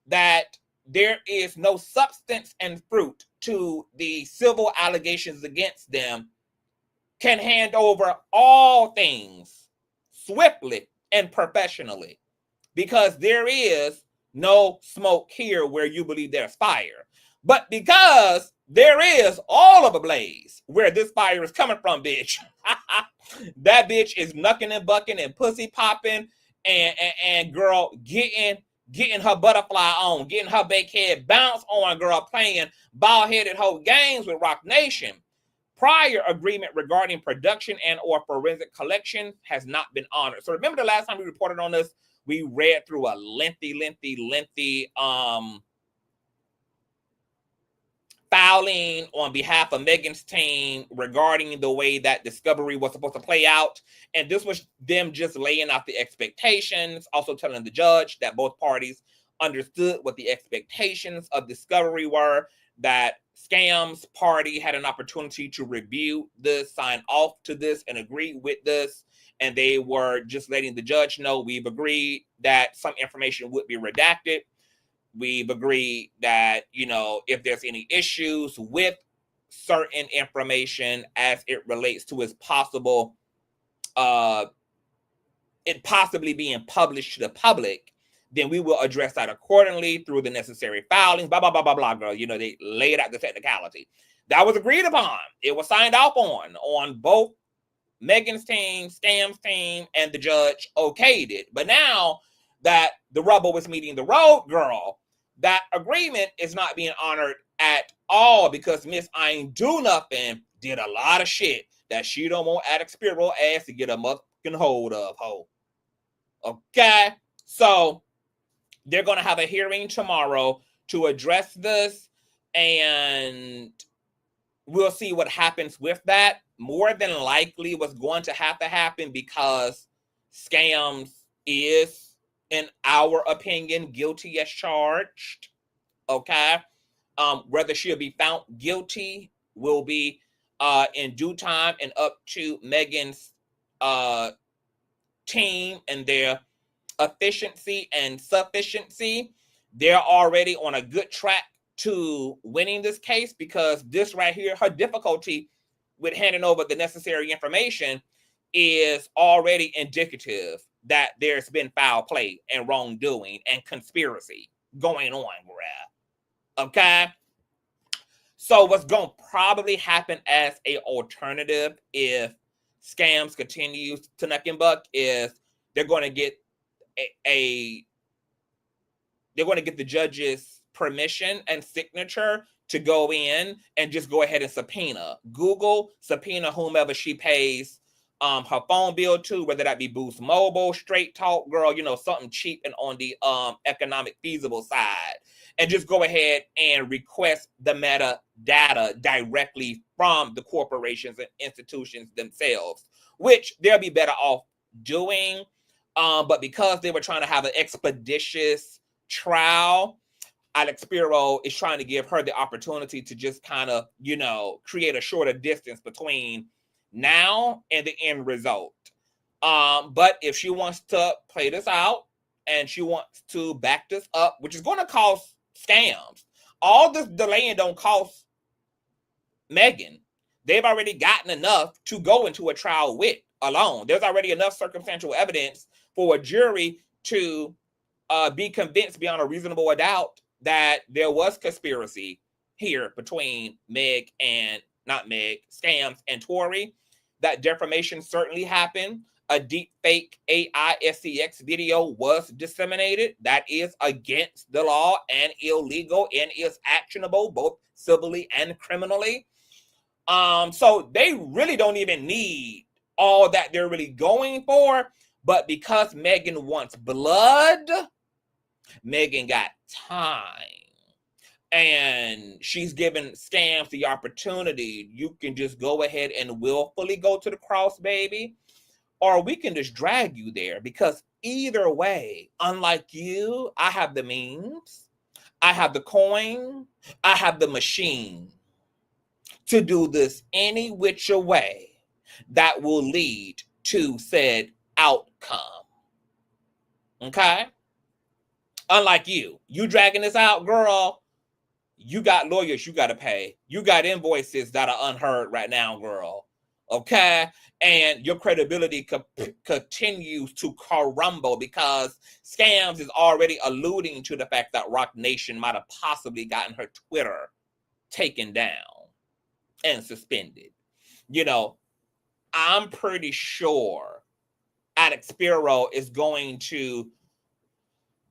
that there is no substance and fruit to the civil allegations against them, can hand over all things swiftly and professionally, because there is no smoke here where you believe there's fire. But because there is all of a blaze where this fire is coming from, bitch, that bitch is knucking and bucking and pussy popping and girl getting her butterfly on, getting her big head bounce on, girl, playing bald-headed hoe games with Rock Nation. Prior agreement regarding production and or forensic collection has not been honored. So remember the last time we reported on this, we read through a lengthy filing on behalf of Megan's team regarding the way that discovery was supposed to play out. And this was them just laying out the expectations, also telling the judge that both parties understood what the expectations of discovery were, that Scams party had an opportunity to review this, sign off to this, and agree with this. And they were just letting the judge know, we've agreed that some information would be redacted. We've agreed that, if there's any issues with certain information as it relates to its possible, it possibly being published to the public, then we will address that accordingly through the necessary filings, blah, blah, blah, blah, blah, girl. They laid out the technicality. That was agreed upon. It was signed off on both Megan's team, Scam's team, and the judge okayed it. But now that the rubber was meeting the road, girl, that agreement is not being honored at all because Miss I Ain't Do Nothing did a lot of shit that she don't want Addict Spiro ass to get a motherfucking hold of, ho. Okay? So they're going to have a hearing tomorrow to address this, and we'll see what happens with that. More than likely what's going to happen, because Scams is, in our opinion, guilty as charged. Okay? Whether she'll be found guilty will be in due time and up to Megan's team and their efficiency and sufficiency. They're already on a good track to winning this case, because this right here, her difficulty with handing over the necessary information is already indicative that there's been foul play and wrongdoing and conspiracy going on, bruh. Okay? So what's going to probably happen as a alternative if Scams continues to neck and buck is they're going to get they're going to get the judge's permission and signature to go in and just go ahead and subpoena Google, subpoena whomever she pays her phone bill to, whether that be Boost Mobile, Straight Talk, girl, you know, something cheap and on the economic feasible side, and just go ahead and request the metadata directly from the corporations and institutions themselves, which they'll be better off doing. But because they were trying to have an expeditious trial, Alex Spiro is trying to give her the opportunity to just kind of, you know, create a shorter distance between now and the end result. But if she wants to play this out and she wants to back this up, which is going to cost Scams, all this delaying don't cost Megan. They've already gotten enough to go into a trial with alone. There's already enough circumstantial evidence for a jury to be convinced beyond a reasonable doubt that there was conspiracy here between Scams and Tory. That defamation certainly happened. A deep fake AI SCX video was disseminated. That is against the law and illegal and is actionable both civilly and criminally. So they really don't even need all that they're really going for. But because Megan wants blood, Megan got time. And she's given Scams the opportunity. You can just go ahead and willfully go to the cross, baby. Or we can just drag you there. Because either way, unlike you, I have the means, I have the coin, I have the machine to do this any which way that will lead to said outcome. Okay? Unlike you dragging this out, girl, you got lawyers you got to pay. You got invoices that are unheard right now, girl. Okay? And your credibility continues to crumble because Scams is already alluding to the fact that Rock Nation might have possibly gotten her Twitter taken down and suspended. You know, I'm pretty sure Alex Spiro is going to,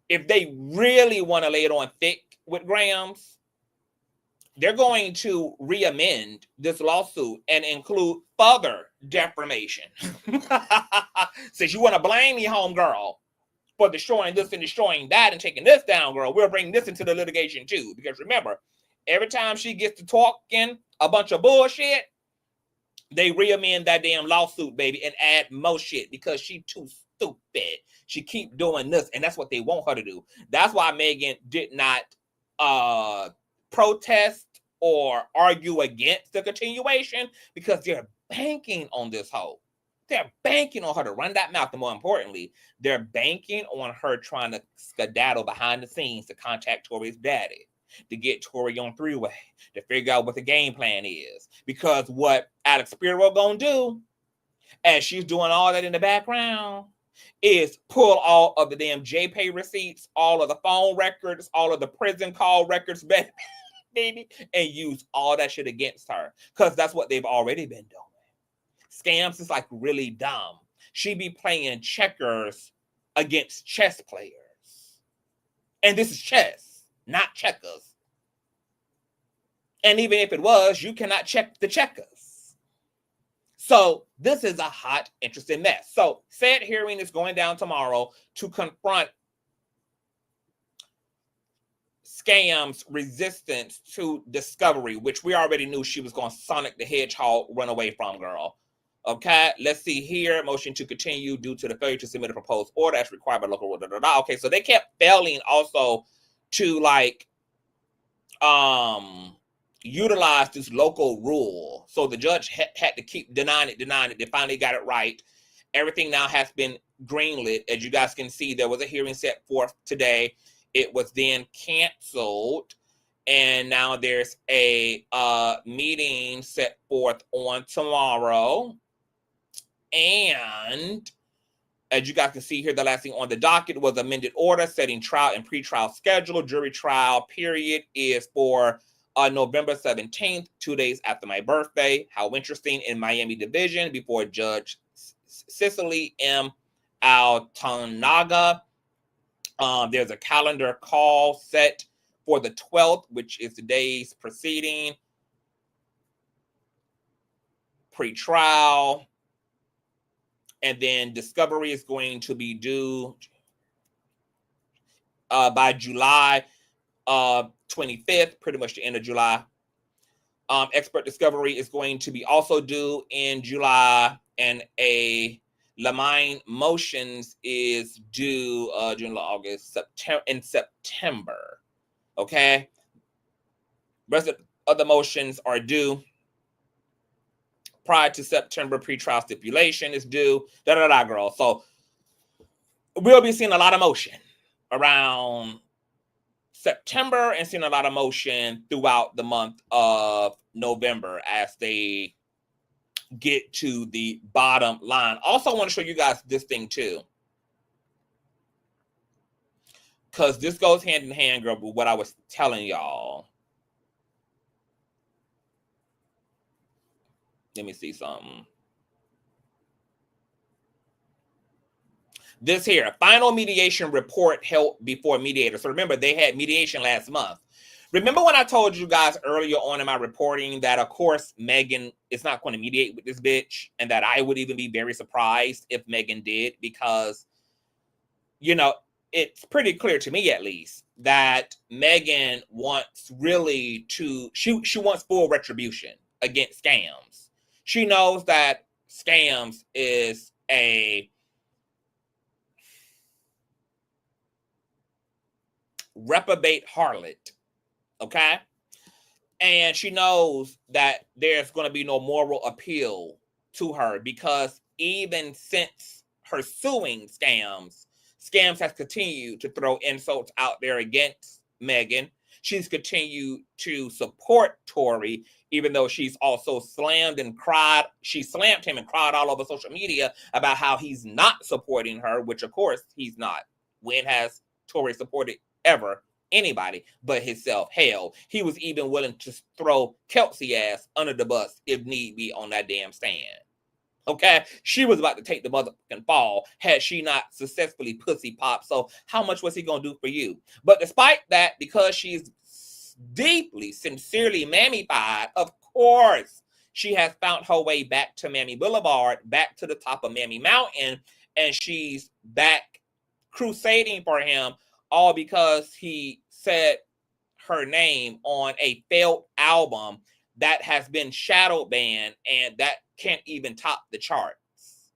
if they really want to lay it on thick with Gramz, they're going to re-amend this lawsuit and include further defamation. Since you want to blame me, homegirl, for destroying this and destroying that and taking this down, girl, we'll bring this into the litigation too. Because remember, every time she gets to talking a bunch of bullshit, they re-amend that damn lawsuit, baby, and add more shit because she too stupid. She keep doing this, and that's what they want her to do. That's why Megan did not protest or argue against the continuation, because they're banking on this hoe. They're banking on her to run that mouth, and more importantly, they're banking on her trying to skedaddle behind the scenes to contact Tory's daddy, to get Tory on three-way, to figure out what the game plan is. Because what Alex Spiro gonna do, as she's doing all that in the background, is pull all of the damn JPay receipts, all of the phone records, all of the prison call records, baby. baby, and use all that shit against her. Because that's what they've already been doing. Scams is like really dumb. She be playing checkers against chess players. And this is chess, not checkers. And even if it was, you cannot check the checkers. So this is a hot, interesting mess. So said hearing is going down tomorrow to confront Scam's resistance to discovery, which we already knew she was going to Sonic the Hedgehog run away from, girl. Okay, let's see here. Motion to continue due to the failure to submit a proposed order as required by local rule. Okay, so they kept failing also to like utilize this local rule. So the judge had to keep denying it. They finally got it right. Everything now has been greenlit. As you guys can see, there was a hearing set forth today. It was then canceled. And now there's a meeting set forth on tomorrow. And as you guys can see here, the last thing on the docket was amended order setting trial and pretrial schedule. Jury trial period is for November 17th, 2 days after my birthday. How interesting, in Miami Division before Judge Cicely M. Altanaga. There's a calendar call set for the 12th, which is the days preceding pre-trial. And then discovery is going to be due by July 25th, pretty much the end of July. Expert discovery is going to be also due in July, and a Lamine motions is due June, August, September. Okay, rest of the motions are due prior to September. Pretrial stipulation is due. Girl. So we'll be seeing a lot of motion around September and seeing a lot of motion throughout the month of November as they get to the bottom line. Also, I want to show you guys this thing too, because this goes hand in hand, girl, with what I was telling y'all. Let me see something. This here, final mediation report held before mediators. So remember, they had mediation last month. Remember when I told you guys earlier on in my reporting that, of course, Megan is not going to mediate with this bitch, and that I would even be very surprised if Megan did, because, you know, it's pretty clear to me, at least, that Megan wants really to, she wants full retribution against Scams. She knows that Scams is a reprobate harlot, okay? And she knows that there's going to be no moral appeal to her, because even since her suing Scams has continued to throw insults out there against Megan. She's continued to support Tory, even though she's also slammed and cried. She slammed him and cried all over social media about how he's not supporting her, which of course he's not. When has Tory supported ever anybody but himself? Hell, he was even willing to throw Kelsey ass under the bus if need be on that damn stand. Okay, she was about to take the motherfucking fall had she not successfully pussy popped. So how much was he gonna do for you? But despite that, because she's deeply, sincerely mammified, of course, she has found her way back to Mammy Boulevard, back to the top of Mammy Mountain, and she's back crusading for him, all because he said her name on a failed album that has been shadow banned, and that can't even top the charts.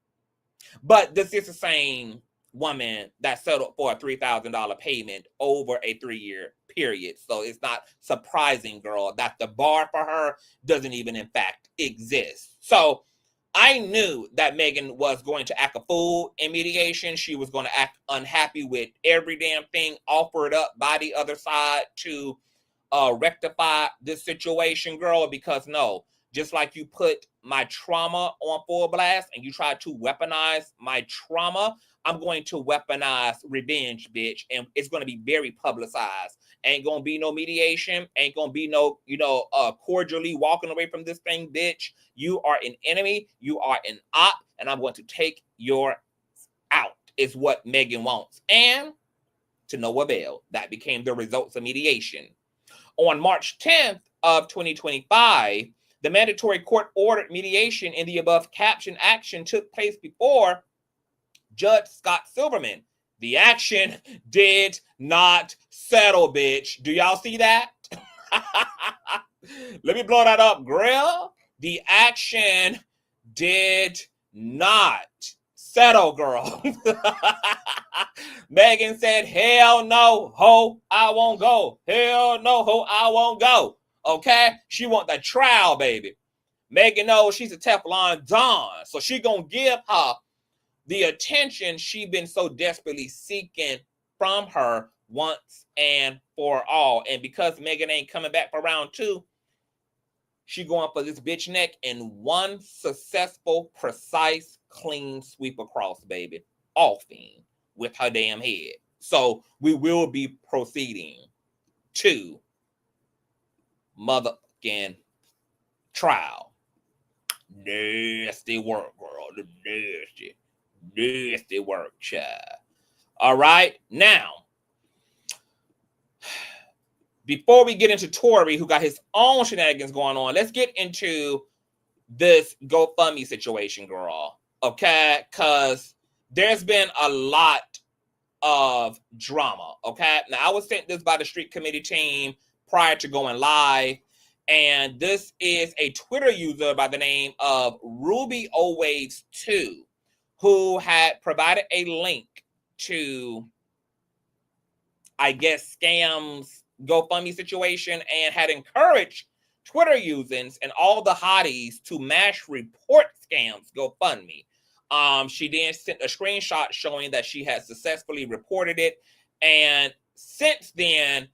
But this is the same woman that settled for a $3,000 payment over a 3-year period. So it's not surprising, girl, that the bar for her doesn't even in fact exist. So I knew that Megan was going to act a fool in mediation. She was going to act unhappy with every damn thing offered up by the other side to rectify this situation, girl, because no, just like you put my trauma on full blast and you try to weaponize my trauma, I'm going to weaponize revenge, bitch, and it's going to be very publicized. Ain't gonna be no mediation. Ain't gonna be no, cordially walking away from this thing, bitch. You are an enemy. You are an op, and I'm going to take your out, is what Megan wants. And to no avail. That became the results of mediation. On March 10th of 2025, the mandatory court-ordered mediation in the above captioned action took place before Judge Scott Silverman. The action did not settle, bitch. Do y'all see that? Let me blow that up, grill. The action did not settle, girl. Megan said, hell no, ho, I won't go. Hell no, ho, I won't go. Okay? She want the trial, baby. Megan knows she's a Teflon Don, so she gonna give her the attention she been so desperately seeking from her once and for all. And because Megan ain't coming back for round 2, she going for this bitch neck in one successful, precise, clean sweep across, baby. Offing with her damn head. So we will be proceeding to motherfucking trial. Nasty work, girl. Nasty work, child. All right. Now, before we get into Tory, who got his own shenanigans going on, let's get into this GoFundMe situation, girl. Okay? Because there's been a lot of drama. Okay? Now, I was sent this by the Street Committee team prior to going live. And this is a Twitter user by the name of Ruby Always 2, who had provided a link to, I guess, Scam's GoFundMe situation and had encouraged Twitter users and all the hotties to mass report Scam's GoFundMe. She then sent a screenshot showing that she had successfully reported it. And since then,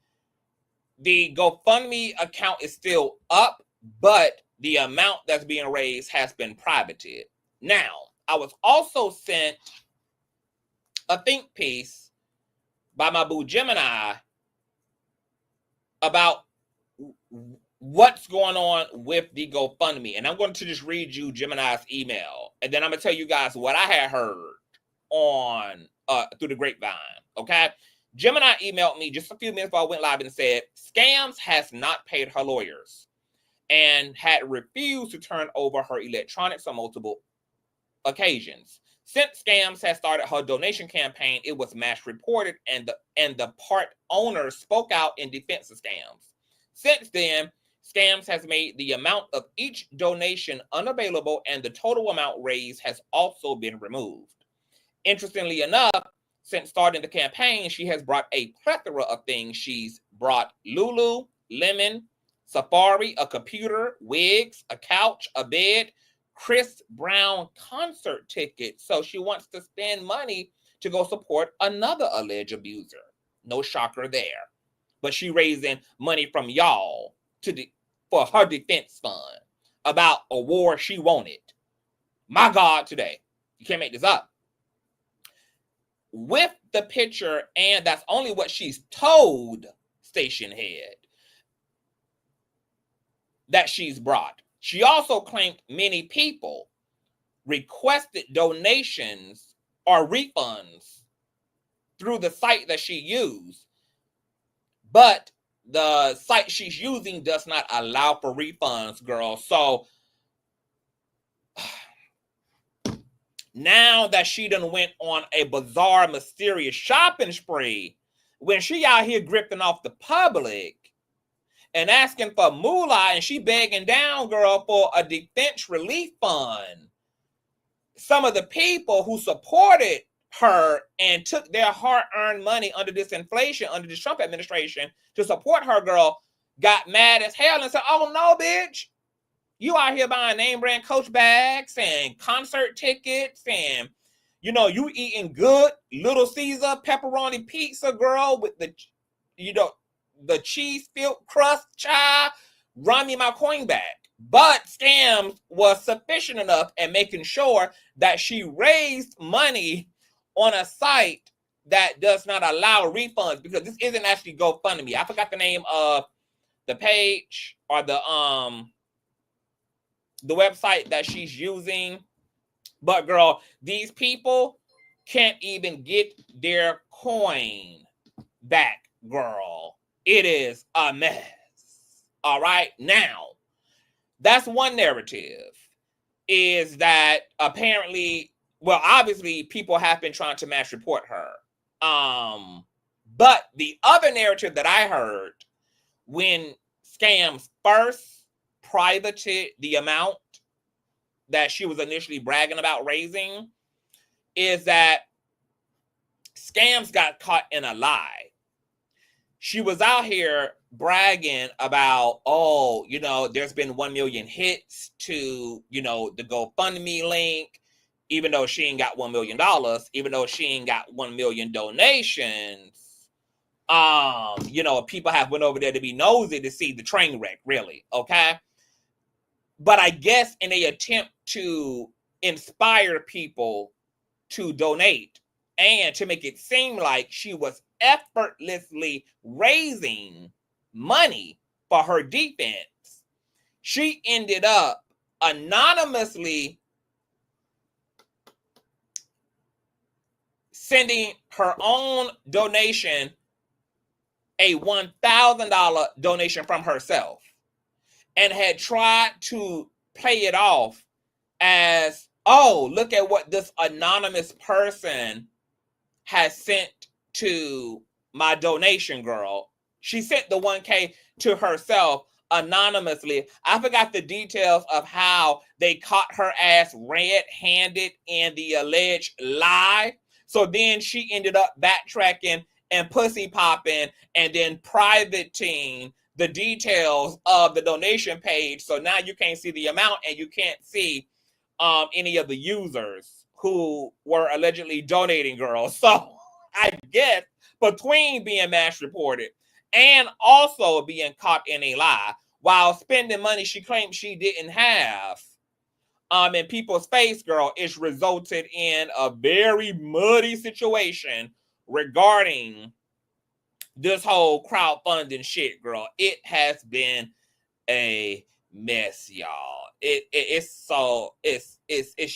the GoFundMe account is still up, but the amount that's being raised has been privated. Now, I was also sent a think piece by my boo Gemini about what's going on with the GoFundMe. And I'm going to just read you Gemini's email. And then I'm going to tell you guys what I had heard on through the grapevine. Okay? Gemini emailed me just a few minutes before I went live and said, Scams has not paid her lawyers and had refused to turn over her electronics on multiple occasions. Since Scams has started her donation campaign, it was mass reported and the part owner spoke out in defense of Scams. Since then, Scams has made the amount of each donation unavailable and the total amount raised has also been removed. Interestingly enough, since starting the campaign, she has brought a plethora of things. She's brought Lulu, lemon, Safari, a computer, wigs, a couch, a bed, Chris Brown concert ticket. So she wants to spend money to go support another alleged abuser. No shocker there. But she raising money from y'all for her defense fund about a war she wanted. My God, today. You can't make this up. With the picture, and that's only what she's told station head that she's brought. She also claimed many people requested donations or refunds through the site that she used, but the site she's using does not allow for refunds, girl. So now that she done went on a bizarre, mysterious shopping spree, when she out here grifting off the public and asking for moolah and she begging down, girl, for a defense relief fund, some of the people who supported her and took their hard-earned money under this inflation, under the Trump administration to support her, girl, got mad as hell and said, oh no, bitch. You out here buying name brand Coach bags and concert tickets and, you eating good Little Caesar pepperoni pizza, girl, with the, the cheese-filled crust, child. Run me my coin back. But Scams was sufficient enough at making sure that she raised money on a site that does not allow refunds, because this isn't actually GoFundMe. I forgot the name of the page or the website that she's using. But girl, these people can't even get their coin back, girl. It is a mess. All right, now that's one narrative, is that apparently, well, obviously people have been trying to mass report her. But the other narrative that I heard when Scams first privated the amount that she was initially bragging about raising is that Scams got caught in a lie. She was out here bragging about, oh, you know, there's been 1 million hits to, you know, the GoFundMe link, even though she ain't got $1 million, even though she ain't got 1 million donations. You know, people have went over there to be nosy to see the train wreck, really, okay? But I guess in an attempt to inspire people to donate and to make it seem like she was effortlessly raising money for her defense, she ended up anonymously sending her own donation, a $1,000 donation from herself, and had tried to play it off as, oh, look at what this anonymous person has sent to my donation, girl. She sent the 1K to herself anonymously. I forgot the details of how they caught her ass red-handed in the alleged lie. So then she ended up backtracking and pussy popping and then privating the details of the donation page. So now you can't see the amount and you can't see any of the users who were allegedly donating, girls. So I guess between being mass reported and also being caught in a lie while spending money she claimed she didn't have in people's face, girl, it's resulted in a very muddy situation regarding this whole crowdfunding shit, girl. It has been a mess, y'all. It's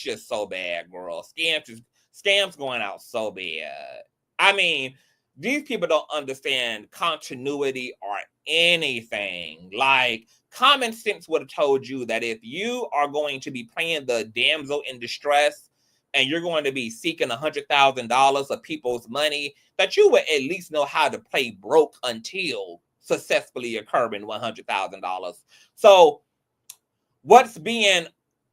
just so bad, girl. Scams going out so bad. I mean, these people don't understand continuity or anything. Like, common sense would have told you that if you are going to be playing the damsel in distress and you're going to be seeking $100,000 of people's money, that you would at least know how to play broke until successfully incurring $100,000. So what's being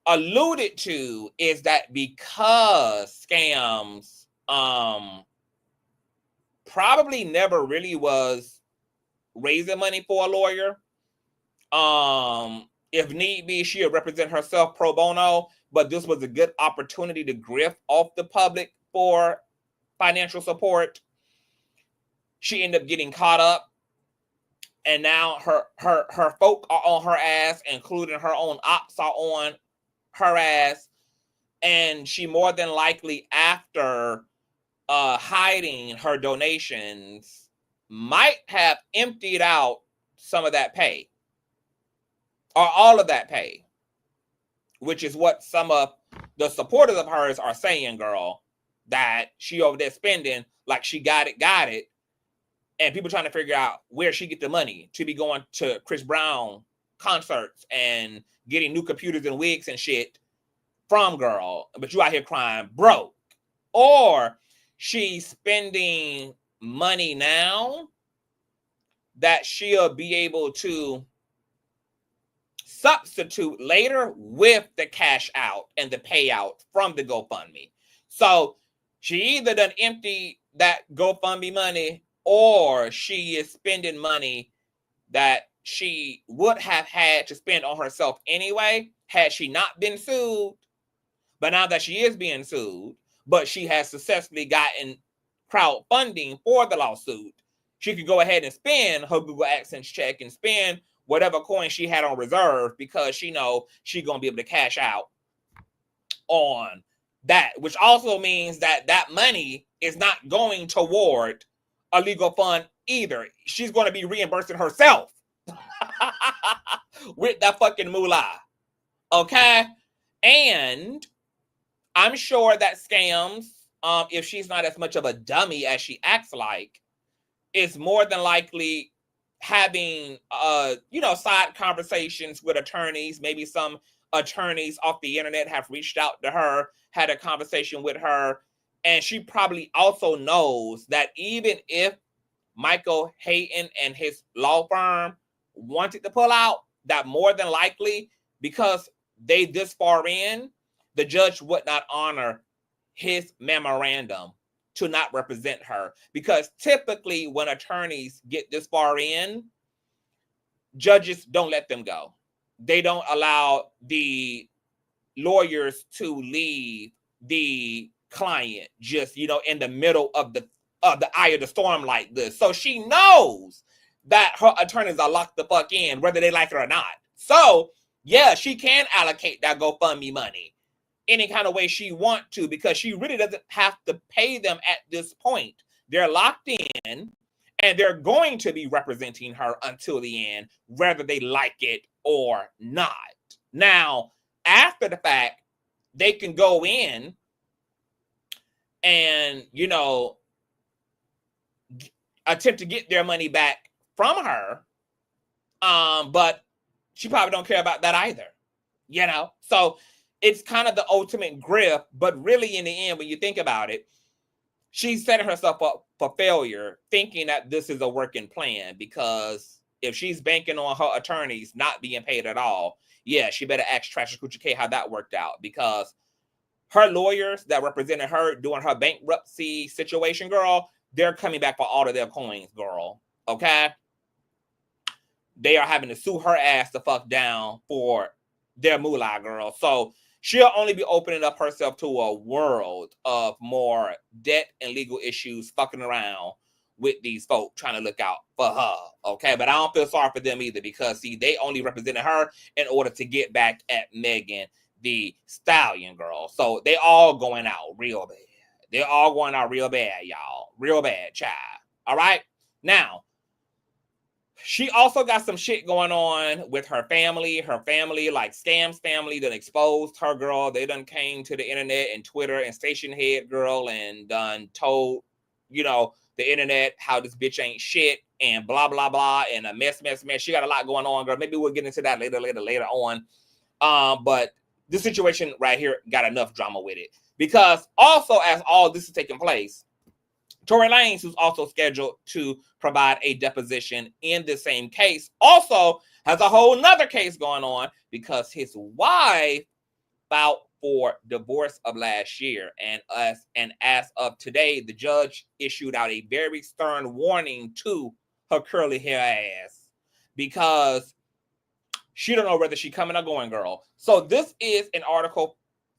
alluded to is that because Scams probably never really was raising money for a lawyer, if need be, she'll represent herself pro bono, but this was a good opportunity to grift off the public for financial support. She ended up getting caught up, and now her folk are on her ass, including her own ops are on her ass, and she more than likely, after hiding her donations, might have emptied out some of that pay or all of that pay, which is what some of the supporters of hers are saying, girl, that she over there spending like she got it, and people trying to figure out where she get the money to be going to Chris Brown concerts and getting new computers and wigs and shit from, girl, but you out here crying broke. Or she's spending money now that she'll be able to substitute later with the cash out and the payout from the GoFundMe. So she either done empty that GoFundMe money, or she is spending money that she would have had to spend on herself anyway had she not been sued. But now that she is being sued, but she has successfully gotten crowdfunding for the lawsuit, she could go ahead and spend her Google AdSense check and spend whatever coin she had on reserve, because she know she's going to be able to cash out on that, which also means that that money is not going toward a legal fund either. She's going to be reimbursing herself with that fucking moolah. Okay? And I'm sure that Scams, if she's not as much of a dummy as she acts like, is more than likely having side conversations with attorneys. Maybe some attorneys off the internet have reached out to her, had a conversation with her, and she probably also knows that even if Michael Hayden and his law firm wanted to pull out, that more than likely, because they this far in, the judge would not honor his memorandum to not represent her. Because typically when attorneys get this far in, judges don't let them go. They don't allow the lawyers to leave the client just, in the middle of the eye of the storm like this. So she knows that her attorneys are locked the fuck in, whether they like it or not. So yeah, she can allocate that GoFundMe money any kind of way she want to, because she really doesn't have to pay them at this point. They're locked in and they're going to be representing her until the end, whether they like it or not. Now, after the fact, they can go in and, attempt to get their money back from her. But she probably don't care about that either, So it's kind of the ultimate grift, but really in the end, when you think about it, she's setting herself up for failure, thinking that this is a working plan, because if she's banking on her attorneys not being paid at all, yeah, she better ask Trashy Coochie K how that worked out, because her lawyers that represented her during her bankruptcy situation, girl, they're coming back for all of their coins, girl, okay? They are having to sue her ass the fuck down for their moolah, girl. So she'll only be opening up herself to a world of more debt and legal issues fucking around with these folk trying to look out for her, okay? But I don't feel sorry for them either, because, see, they only represented her in order to get back at Megan Thee Stallion, girl. So they all going out real bad. They're all going out real bad, y'all. Real bad, child. All right? Now, she also got some shit going on with her family. Her family, like Scam's family, done exposed her, girl. They done came to the internet and Twitter and station head, girl, and done told, the internet how this bitch ain't shit and blah, blah, blah, and a mess. She got a lot going on, girl. Maybe we'll get into that later on. But this situation right here got enough drama with it. Because also, as all this is taking place, Tory Lanez, who's also scheduled to provide a deposition in the same case, also has a whole nother case going on, because his wife filed for divorce of last year. And as of today, the judge issued out a very stern warning to her curly hair ass, because she don't know whether she coming or going, girl. So this is an article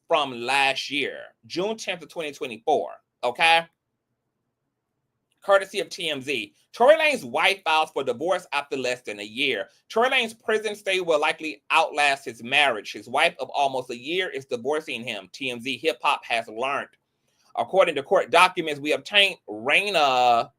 from last year, June 10th of 2024, okay? Courtesy of TMZ. Tory Lanez's wife files for divorce after less than a year. Tory Lanez's prison stay will likely outlast his marriage. His wife of almost a year is divorcing him, TMZ Hip Hop has learned. According to court documents we obtained, Raina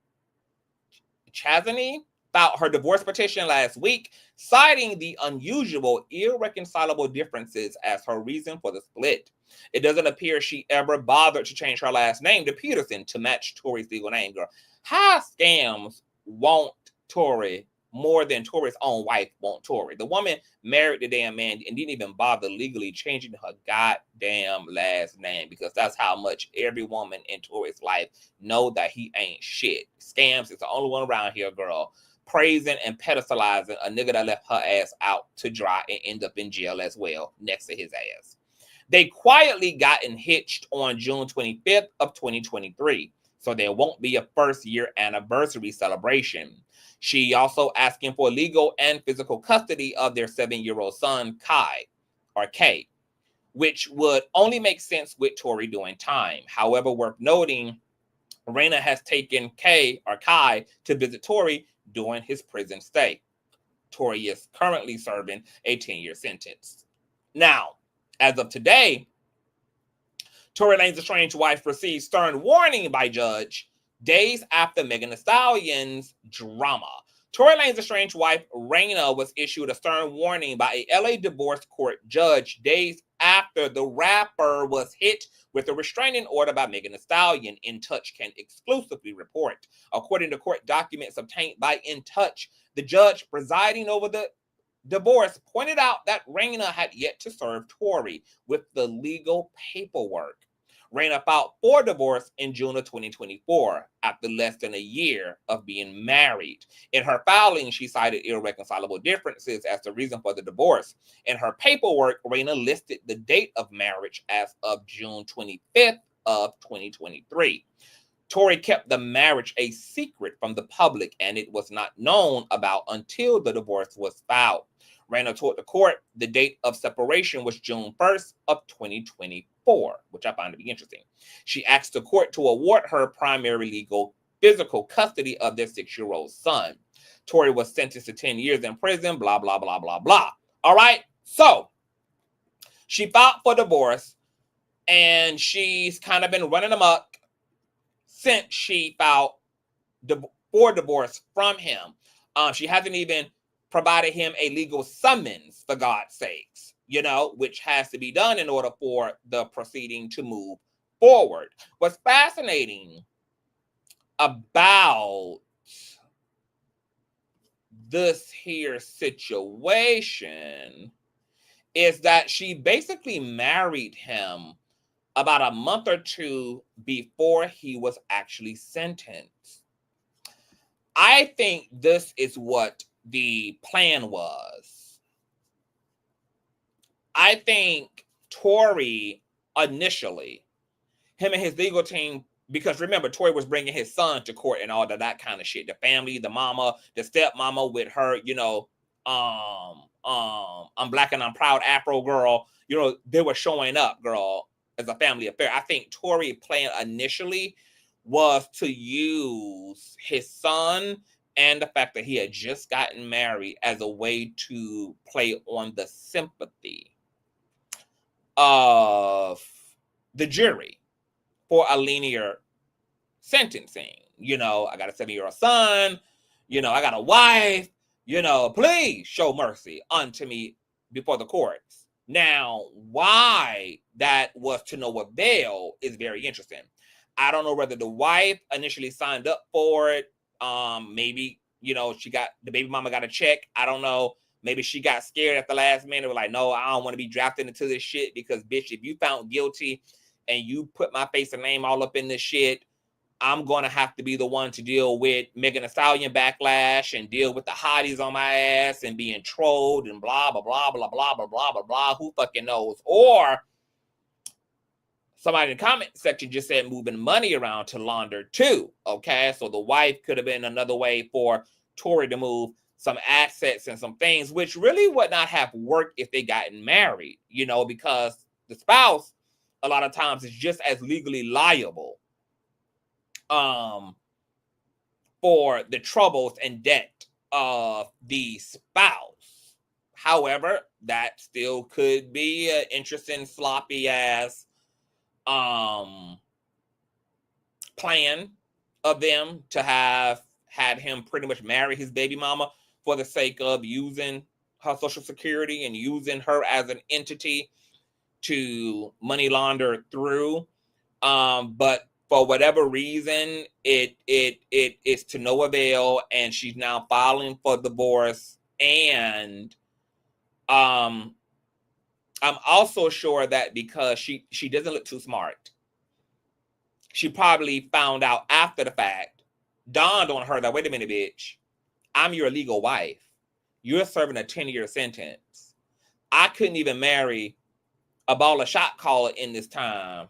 Chazany filed her divorce petition last week, citing the unusual, irreconcilable differences as her reason for the split. It doesn't appear she ever bothered to change her last name to Peterson to match Tory's legal name, girl. How Scams want Tory more than Tory's own wife want Tory? The woman married the damn man and didn't even bother legally changing her goddamn last name, because that's how much every woman in Tory's life know that he ain't shit. Scams is the only one around here, girl, praising and pedestalizing a nigga that left her ass out to dry and end up in jail as well, next to his ass. They quietly gotten hitched on June 25th of 2023, so there won't be a first-year anniversary celebration. She also asking for legal and physical custody of their 7-year-old son, K, which would only make sense with Tory doing time. However, worth noting, Raina has taken Kai to visit Tory during his prison stay. Tory is currently serving a 10-year sentence. Now, as of today, Tory Lanez's estranged wife receives stern warning by judge days after Megan Thee Stallion's drama. Tory Lanez's estranged wife, Raina, was issued a stern warning by a LA divorce court judge days after the rapper was hit with a restraining order by Megan Thee Stallion, In Touch can exclusively report. According to court documents obtained by In Touch, the judge presiding over the divorce pointed out that Raina had yet to serve Tory with the legal paperwork. Raina filed for divorce in June of 2024 after less than a year of being married. In her filing, she cited irreconcilable differences as the reason for the divorce. In her paperwork, Raina listed the date of marriage as of June 25th of 2023. Tory kept the marriage a secret from the public, and it was not known about until the divorce was filed. Raina told the court the date of separation was June 1st of 2024, which I find to be interesting. She asked the court to award her primary legal physical custody of their 6-year-old son. Tory was sentenced to 10 years in prison, blah, blah, blah, blah, blah. All right, so she filed for divorce, and she's kind of been running amok since she filed for divorce from him. She hasn't even provided him a legal summons, for God's sakes, which has to be done in order for the proceeding to move forward. What's fascinating about this here situation is that she basically married him about a month or two before he was actually sentenced. I think this is what the plan was. I think Tory initially, him and his legal team, because remember, Tory was bringing his son to court and all that kind of shit. The family, the mama, the stepmama with her, I'm black and I'm proud Afro girl, they were showing up, girl, as a family affair. I think Tory's plan initially was to use his son and the fact that he had just gotten married as a way to play on the sympathy of the jury for a linear sentencing. I got a 7-year-old son, I got a wife, please show mercy unto me before the courts. Now, why that was to no avail is very interesting. I don't know whether the wife initially signed up for it. Maybe, she got, the baby mama got a check. I don't know. Maybe she got scared at the last minute. Was like, no, I don't want to be drafted into this shit because, bitch, if you found guilty and you put my face and name all up in this shit, I'm going to have to be the one to deal with Megan Thee Stallion backlash and deal with the hotties on my ass and being trolled and blah, blah, blah, blah, blah, blah, blah, blah, blah. Who fucking knows? Or somebody in the comment section just said moving money around to launder too. Okay, so the wife could have been another way for Tory to move some assets and some things, which really would not have worked if they gotten married, because the spouse a lot of times is just as legally liable for the troubles and debt of the spouse. However, that still could be an interesting sloppy ass plan of them to have had him pretty much marry his baby mama for the sake of using her Social Security and using her as an entity to money launder through. But for whatever reason, it is to no avail, and she's now filing for divorce. And I'm also sure that because she doesn't look too smart, she probably found out after the fact, dawned on her that, wait a minute, bitch, I'm your legal wife. You're serving a 10-year sentence. I couldn't even marry a baller shot caller in this time,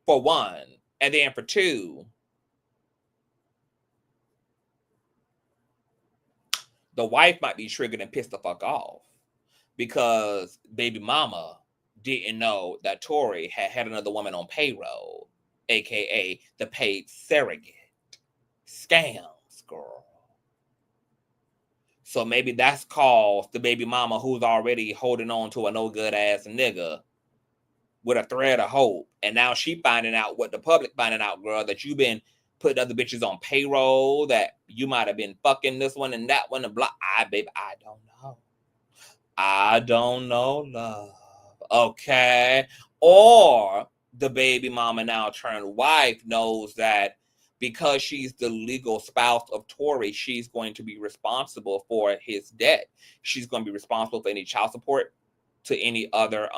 for one. And then for two, the wife might be triggered and pissed the fuck off because baby mama didn't know that Tory had another woman on payroll, aka the paid surrogate. Scams, girl. So maybe that's caused the baby mama, who's already holding on to a no good ass nigga, with a thread of hope. And now she finding out what the public finding out, girl, that you've been putting other bitches on payroll, that you might have been fucking this one and that one and blah. Baby, I don't know. I don't know, love. Okay. Or the baby mama now turned wife knows that because she's the legal spouse of Tory, she's going to be responsible for his debt. She's going to be responsible for any child support to any other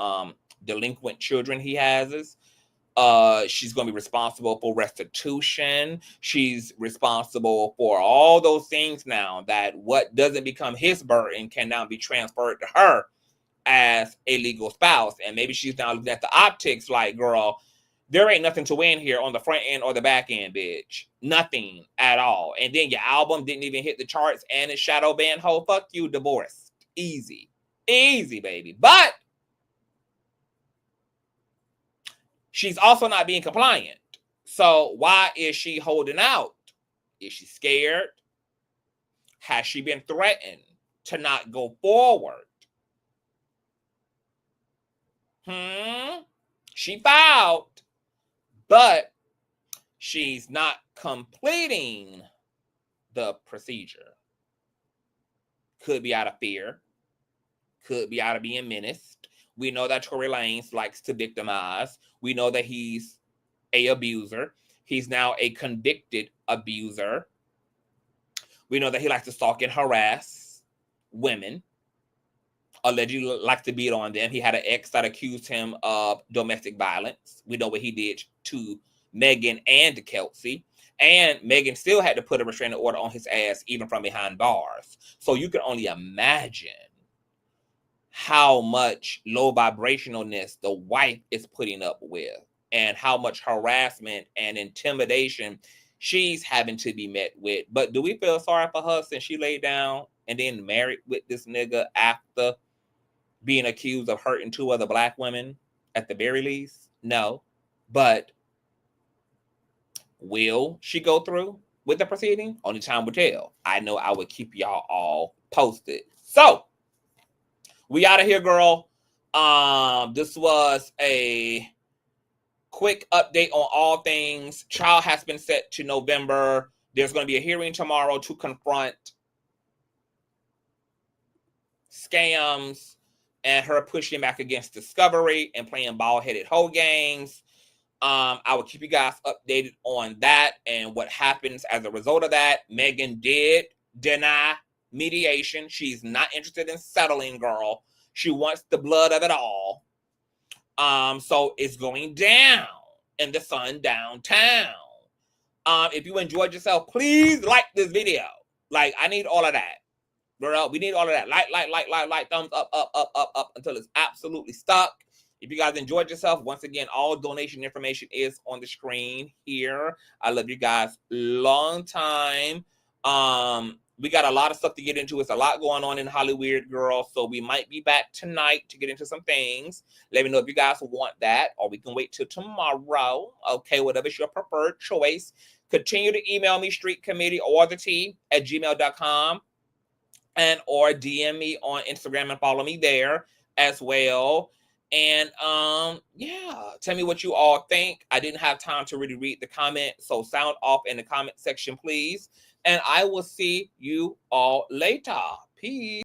delinquent children he has. She's going to be responsible for restitution. She's responsible for all those things now, that what doesn't become his burden can now be transferred to her as a legal spouse. And maybe she's now looking at the optics like, girl, there ain't nothing to win here on the front end or the back end, bitch. Nothing at all. And then your album didn't even hit the charts and it's shadow banned. Ho, fuck you, divorced. Easy. Easy, baby. But she's also not being compliant. So why is she holding out? Is she scared? Has she been threatened to not go forward? She filed, but she's not completing the procedure. Could be out of fear. Could be out of being menaced. We know that Tory Lanez likes to victimize. We know that he's an abuser. He's now a convicted abuser. We know that he likes to stalk and harass women. Allegedly likes to beat on them. He had an ex that accused him of domestic violence. We know what he did to Megan and Kelsey. And Megan still had to put a restraining order on his ass, even from behind bars. So you can only imagine how much low vibrationalness the wife is putting up with, and how much harassment and intimidation she's having to be met with. But do we feel sorry for her since she laid down and then married with this nigga after being accused of hurting 2 other black women at the very least? No. But will she go through with the proceeding? Only time will tell. I know I would keep y'all all posted. So we out of here, girl. This was a quick update on all things. Trial has been set to November. There's going to be a hearing tomorrow to confront scams and her pushing back against discovery and playing bald-headed hoe games. I will keep you guys updated on that and what happens as a result of that. Megan did deny mediation. She's not interested in settling, girl. She wants the blood of it all. So it's going down in the sun downtown. If you enjoyed yourself, please like this video. Like, I need all of that. Girl, we need all of that. Like, thumbs up until it's absolutely stuck. If you guys enjoyed yourself, once again, all donation information is on the screen here. I love you guys. Long time. We got a lot of stuff to get into. It's a lot going on in Hollywood, girl. So we might be back tonight to get into some things. Let me know if you guys want that, or we can wait till tomorrow. Okay, whatever's your preferred choice. Continue to email me, streetcommittee@gmail.com, and or DM me on Instagram and follow me there as well. And yeah, tell me what you all think. I didn't have time to really read the comment, so sound off in the comment section, please. And I will see you all later. Peace.